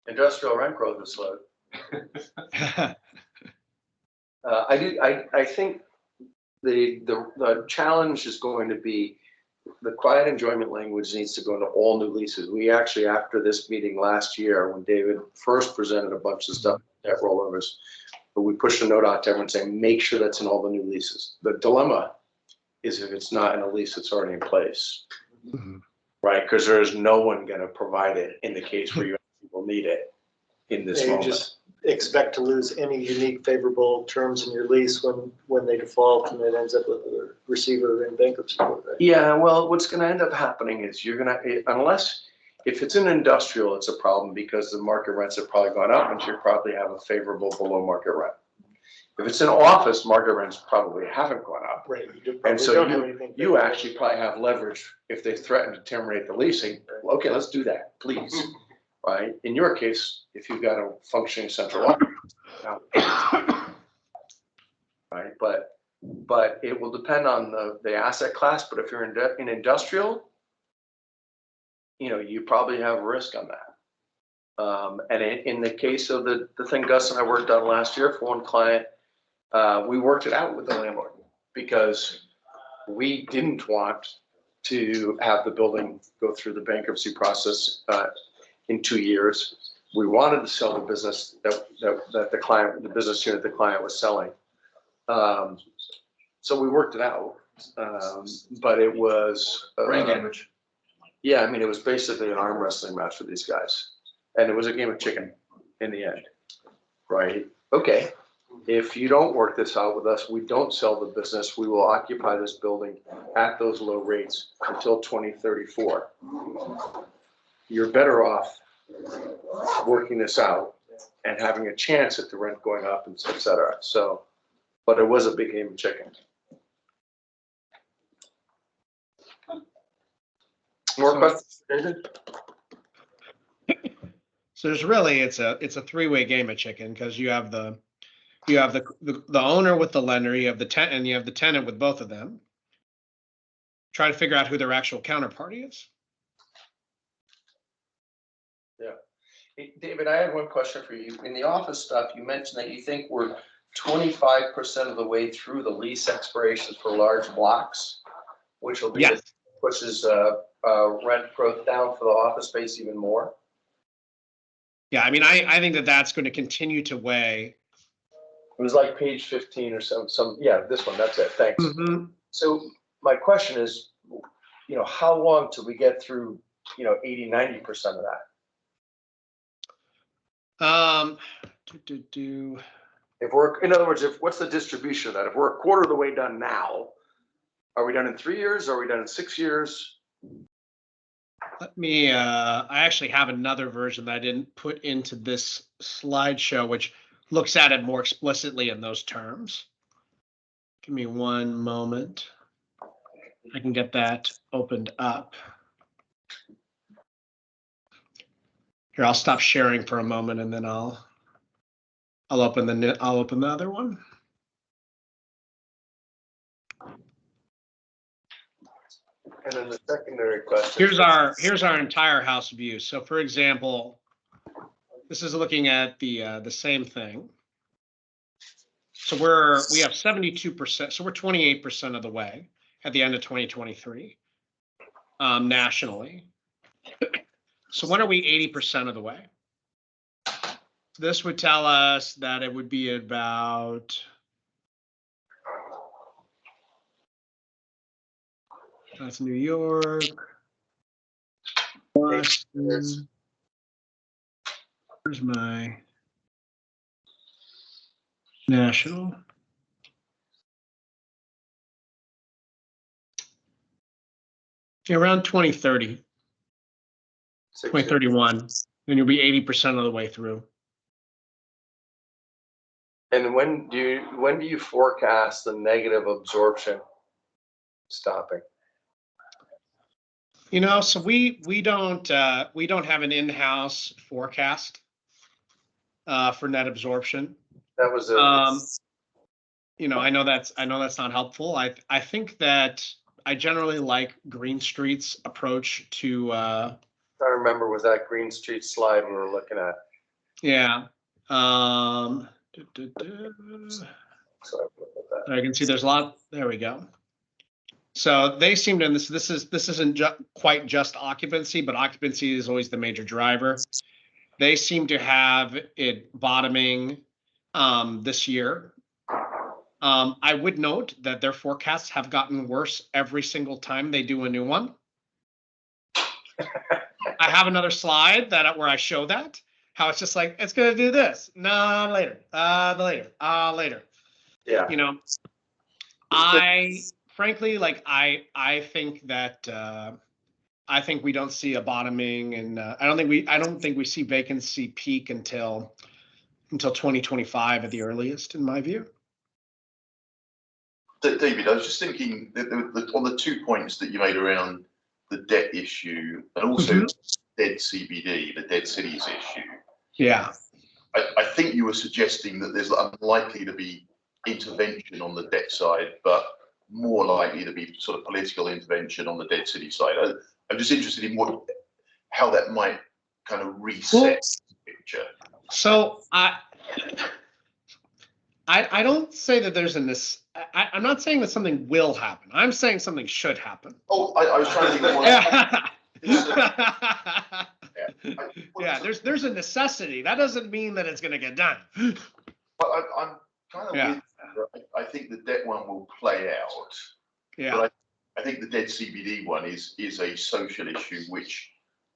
Industrial rent growth has slowed. I think the challenge is going to be the quiet enjoyment language needs to go into all new leases. We actually, after this meeting last year, when David first presented a bunch of stuff, debt rollovers, but we pushed a note out to everyone saying, make sure that's in all the new leases. The dilemma is if it's not in a lease that's already in place, right? Because there is no one going to provide it in the case where you will need it in this You moment. just expect to lose any unique favorable terms in your lease when they default and it ends up with a receiver in bankruptcy court, right? Yeah, well, what's going to end up happening is you're going to, unless If it's an industrial, it's a problem because the market rents have probably gone up and you probably have a favorable below market rent. If it's an office, market rents probably haven't gone up. Right. You And so don't have anything. you actually probably have leverage if they threaten to terminate the leasing. Okay, let's do that, please. Right? In your case, if you've got a functioning central office. Right, but it will depend on the asset class, but if you're in industrial, you probably have risk on that. And in the case of the thing Gus and I worked on last year for one client, we worked it out with the landlord because we didn't want to have the building go through the bankruptcy process in 2 years. We wanted to sell the business that the business unit the client was selling. So we worked it out, but it was Brain damage. yeah. I mean, it was basically an arm wrestling match for these guys, and it was a game of chicken in the end, right? Okay, if you don't work this out with us, we don't sell the business. We will occupy this building at those low rates until 2034. You're better off working this out and having a chance at the rent going up, and et cetera. So. But it was a big game of chicken. More questions, David? So there's really, it's a three-way game of chicken because you have the owner with the lender, you have the tenant, and you have the tenant with both of them. Try to figure out who their actual counterparty is. Yeah. Hey, David, I had one question for you. In the office stuff, you mentioned that you think we're 25% of the way through the lease expirations for large blocks, which will be Yes. pushes rent growth down for the office space even more. Yeah, I mean, I think that that's going to continue to weigh. It was like page 15 or some yeah, this one, that's it. Thanks. Mm-hmm. So my question is, how long till we get through, 80-90% of that? If we're, in other words, what's the distribution of that? If we're a quarter of the way done now, are we done in 3 years? Are we done in 6 years? Let me, I actually have another version that I didn't put into this slideshow, which looks at it more explicitly in those terms. Give me one moment. I can get that opened up. Here, I'll stop sharing for a moment and then I'll open the other one. And then the secondary question. Here's our entire house view. So for example, this is looking at the same thing. So we have 72%, so we're 28% of the way at the end of 2023 nationally. So when are we 80% of the way? This would tell us that it would be about that's New York, Boston. Where's my national? Yeah, around 2030, 2031, then you'll be 80% of the way through. And when do you forecast the negative absorption stopping? So we don't have an in-house forecast for net absorption. That was I know that's not helpful. I think that I generally like Green Street's approach to. I remember was that Green Street slide we were looking at. Yeah. So I can see there's a lot. There we go. So they seem to, and this isn't quite just occupancy, but occupancy is always the major driver. They seem to have it bottoming this year. I would note that their forecasts have gotten worse every single time they do a new one. I have another slide where I show that, how it's just like, it's going to do this. No, later, later. Yeah. I frankly, I think that I think we don't see a bottoming, and I don't think we see vacancy peak until 2025 at the earliest, in my view. David, I was just thinking that on the 2 points that you made around the debt issue and also dead CBD, the dead cities issue. Yeah. I think you were suggesting that there's unlikely to be intervention on the debt side, but more likely to be sort of political intervention on the dead city side. I'm just interested in how that might kind of reset the picture. So I don't say that there's I'm not saying that something will happen. I'm saying something should happen. Oh, I was trying to think of one. Yeah, there's a necessity. That doesn't mean that it's going to get done. But I'm kind of with you. I think the debt one will play out. Yeah. But I think the dead CBD one is a social issue, which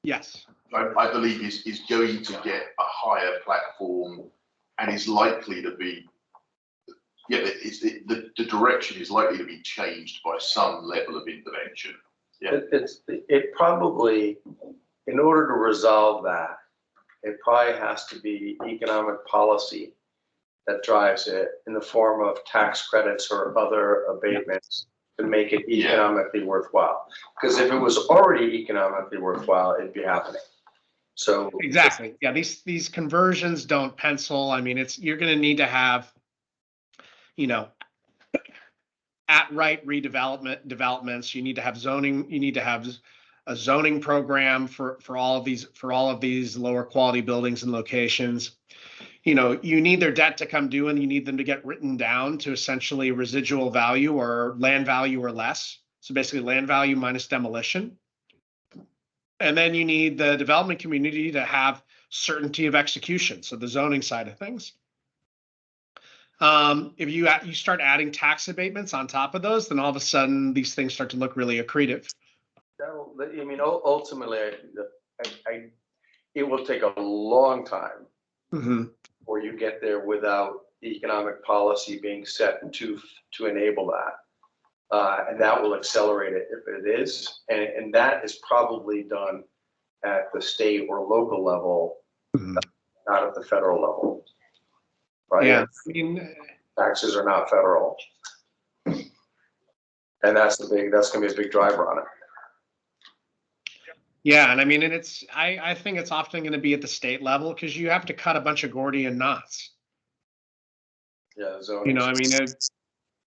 Yes. I believe is going to get a higher platform and is likely to be, the direction is likely to be changed by some level of intervention. Yeah. It probably, in order to resolve that, it probably has to be economic policy that drives it in the form of tax credits or other abatements to make it economically worthwhile. Because if it was already economically worthwhile, it'd be happening. So exactly. Yeah, these conversions don't pencil. I mean, you're going to need to have, at-right developments. You need to have zoning. You need to have a zoning program for all of these lower quality buildings and locations. You need their debt to come due, and you need them to get written down to essentially residual value or land value or less. So basically land value minus demolition. And then you need the development community to have certainty of execution. So the zoning side of things. If you start adding tax abatements on top of those, then all of a sudden these things start to look really accretive. I mean, ultimately, it will take a long time before you get there without economic policy being set to enable that. And that will accelerate it if it is. And that is probably done at the state or local level, not at the federal level. Right? Yeah, I mean, taxes are not federal. And that's going to be a big driver on it. Yeah, and I mean, I think it's often going to be at the state level because you have to cut a bunch of Gordian knots. Yeah, zoning.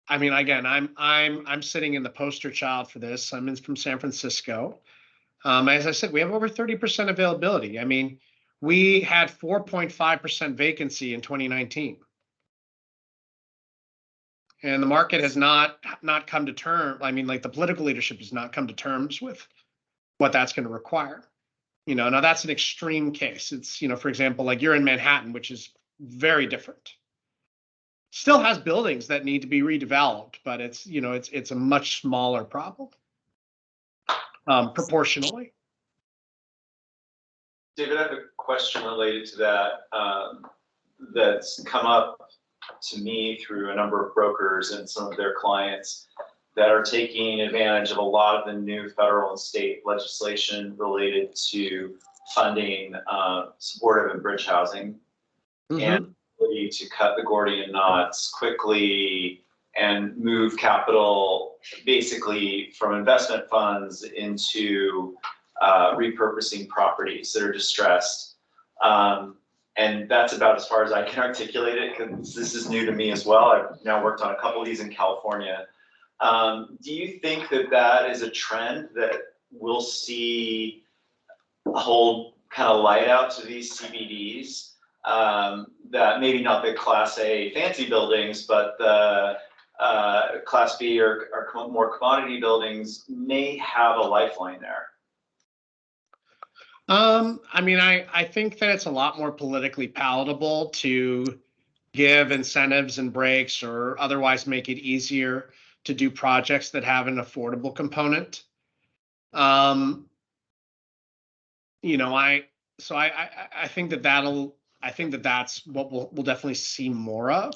I mean, again, I'm sitting in the poster child for this. I'm from San Francisco. As I said, we have over 30% availability. I mean, we had 4.5% vacancy in 2019. And the market has not come to terms. I mean, like the political leadership has not come to terms with what that's going to require. Now that's an extreme case. It's, for example, like you're in Manhattan, which is very different. Still has buildings that need to be redeveloped, but it's a much smaller problem proportionally. David, I have a question related to that that's come up to me through a number of brokers and some of their clients that are taking advantage of a lot of the new federal and state legislation related to funding supportive and bridge housing and ability to cut the Gordian knots quickly and move capital basically from investment funds into repurposing properties that are distressed. And that's about as far as I can articulate it because this is new to me as well. I've now worked on a couple of these in California. Do you think that is a trend that we'll see hold kind of light out to these CBDs? That maybe not the Class A fancy buildings, but the Class B or more commodity buildings may have a lifeline there? I mean, I think that it's a lot more politically palatable to give incentives and breaks or otherwise make it easier to do projects that have an affordable component. I think that's what we'll definitely see more of.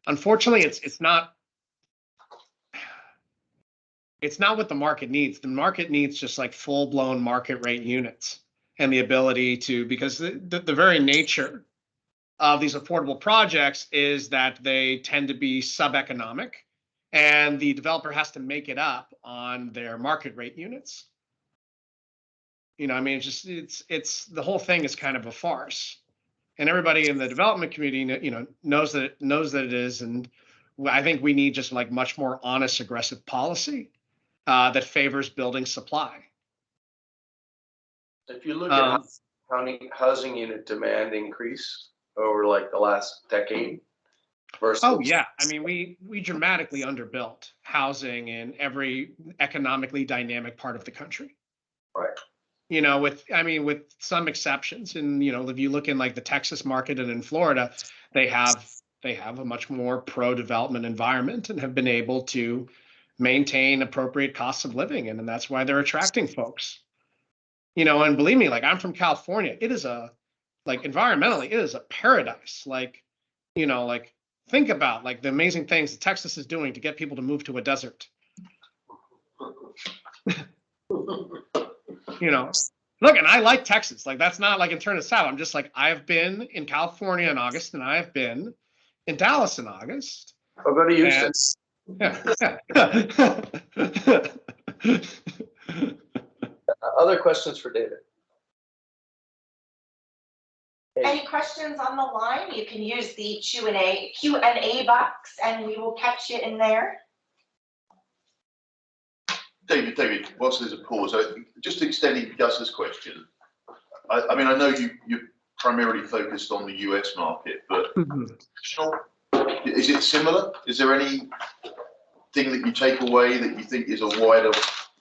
Unfortunately, it's not it's not what the market needs. The market needs just like full-blown market rate units and the ability to, because the very nature of these affordable projects is that they tend to be sub-economic, and the developer has to make it up on their market rate units. You know, I mean, it's the whole thing is kind of a farce, and everybody in the development community, you know, knows that it is. And I think we need just like much more honest, aggressive policy that favors building supply. If you look at housing unit demand increase over like the last decade versus. Oh yeah, I mean, we dramatically underbuilt housing in every economically dynamic part of the country. Right. You know, with some exceptions, and you know, if you look in like the Texas market and in Florida, they have a much more pro-development environment and have been able to maintain appropriate costs of living, and that's why they're attracting folks. You know, and believe me, like I'm from California, it is environmentally, it is a paradise. Like, you know, like think about like the amazing things that Texas is doing to get people to move to a desert. You know, look, and I like Texas. Like that's not like in turn of south. I'm just like, I've been in California in August, and I've been in Dallas in August. I'll go to Houston. Other questions for David? Any questions on the line? You can use the Q&A box and we will catch you in there. David, whilst there's a pause, just extending Gus's question. I mean, I know you're primarily focused on the US market, but is it similar? Is there any thing that you take away that you think is a wider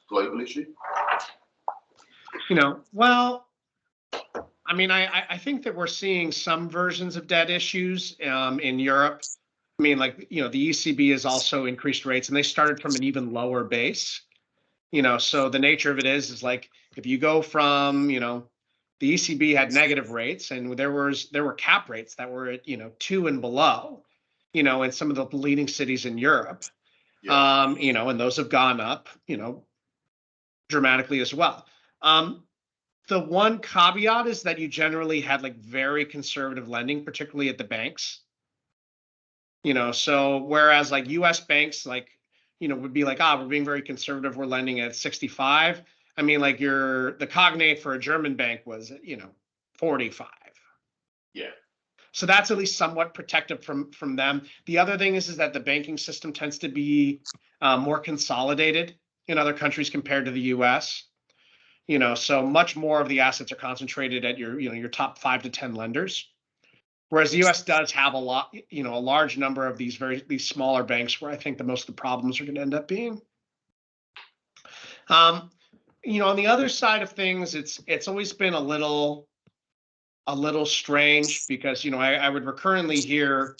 global issue? You know, well, I mean, I think that we're seeing some versions of debt issues in Europe. I mean, like, you know, the ECB has also increased rates, and they started from an even lower base. You know, so the nature of it is like if you go from, you know, the ECB had negative rates, and there were cap rates that were at, you know, 2 and below, you know, in some of the leading cities in Europe. Yeah. You know, and those have gone up, you know, dramatically as well. The one caveat is that you generally had like very conservative lending, particularly at the banks. You know, so whereas like US banks, like, you know, would be like, we're being very conservative, we're lending at 65. I mean, like the cognate for a German bank was, you know, 45. Yeah. So that's at least somewhat protective from them. The other thing is that the banking system tends to be more consolidated in other countries compared to the US. You know, so much more of the assets are concentrated at your top 5 to 10 lenders. Whereas the US does have a large number of these smaller banks where I think the most of the problems are going to end up being. You know, on the other side of things, it's always been a little strange because, you know, I would recurrently hear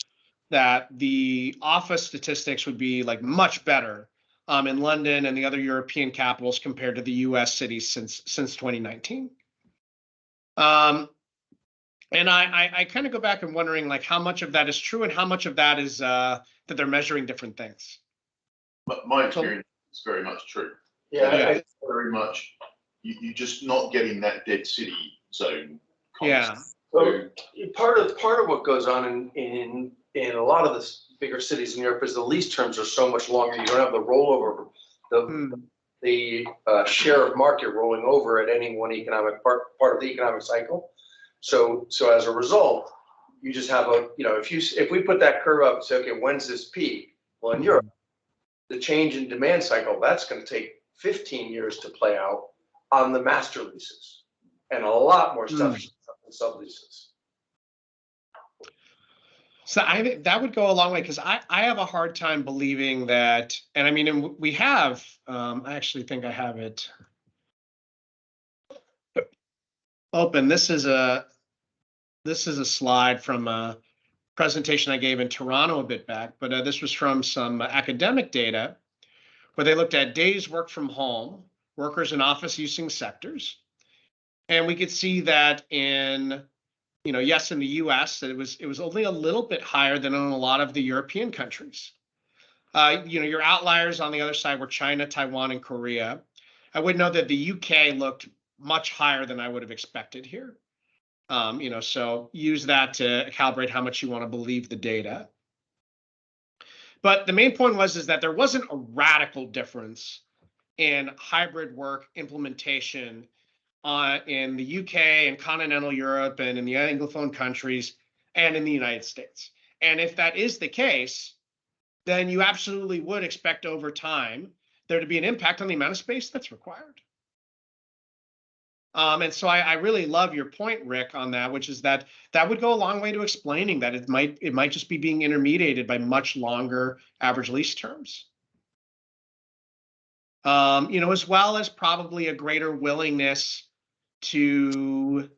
that the office statistics would be like much better in London and the other European capitals compared to the US cities since 2019. And I kind of go back and wondering like how much of that is true and how much of that is that they're measuring different things. But my experience is very much true. Yeah, It's very much you're just not getting that dead city zone concept. Yeah. So part of what goes on in a lot of the bigger cities in Europe is the lease terms are so much longer. You don't have the rollover, the share of market rolling over at any one economic part of the economic cycle. So as a result, you just have if we put that curve up and say, okay, when's this peak? Well, in Europe, the change in demand cycle, that's going to take 15 years to play out on the master leases, and a lot more stuff in subleases. So I think that would go a long way because I have a hard time believing that, and I mean, we have, I actually think I have it open. This is a slide from a presentation I gave in Toronto a bit back, but this was from some academic data where they looked at days work from home, workers in office using sectors. And we could see that in, you know, yes, in the US, it was only a little bit higher than in a lot of the European countries. Your outliers on the other side were China, Taiwan, and Korea. I would note that the UK looked much higher than I would have expected here. So use that to calibrate how much you want to believe the data. But the main point is that there wasn't a radical difference in hybrid work implementation in the UK and continental Europe and in the Anglophone countries and in the United States. And if that is the case, then you absolutely would expect over time there to be an impact on the amount of space that's required. And so I really love your point, Rick, on that, which is that would go a long way to explaining that it might just be being intermediated by much longer average lease terms. As well as probably a greater willingness to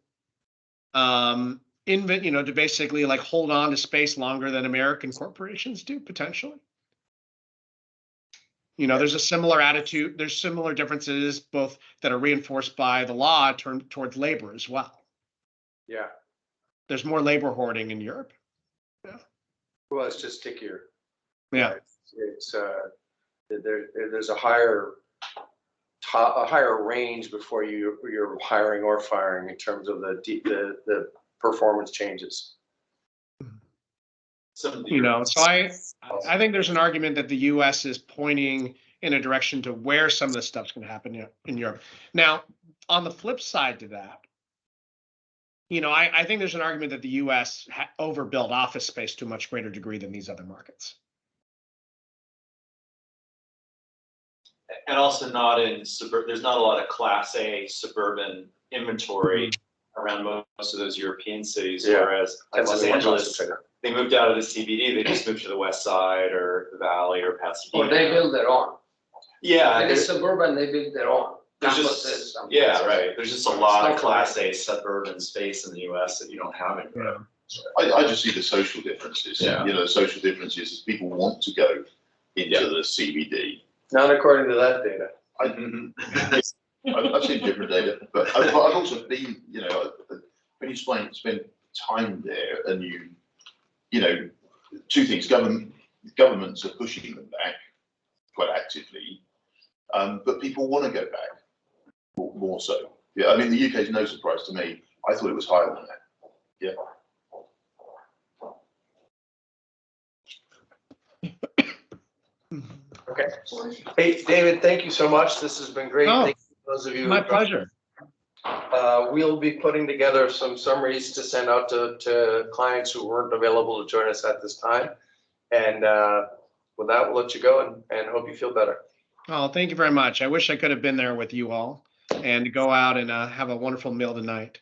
to basically like hold on to space longer than American corporations do potentially. There's a similar attitude. There's similar differences both that are reinforced by the law towards labor as well. Yeah. There's more labor hoarding in Europe. Yeah. Well, it's just stickier. Yeah. It's there's a higher range before you're hiring or firing in terms of the performance changes. So I think there's an argument that the U.S. is pointing in a direction to where some of this stuff's going to happen in Europe. Now, on the flip side to that, I think there's an argument that the U.S. overbuilt office space to a much greater degree than these other markets. And also there's not a lot of Class A suburban inventory around most of those European cities, whereas like Los Angeles, they moved out of the CBD, they just moved to the west side or the valley or Pasadena. Or they build their own. Yeah. If it's suburban, they build their own. There's just, right. There's just a lot of Class A suburban space in the US that you don't have in Europe. I just see the social differences. Yeah. The social differences is people want to go into the CBD. Not according to that data. I've seen different data, but I've also been, when you spend time there and two things, governments are pushing them back quite actively, but people want to go back more so. Yeah, I mean, the UK is no surprise to me. I thought it was higher than that. Yeah. Okay. Hey, David, thank you so much. This has been great. Oh, thank you to those of you. My pleasure. We'll be putting together some summaries to send out to clients who weren't available to join us at this time. And with that, we'll let you go and hope you feel better. Oh, thank you very much. I wish I could have been there with you all and go out and have a wonderful meal tonight.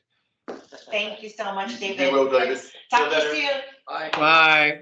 Thank you so much, David. You will, David. Talk to you soon. Bye. Bye.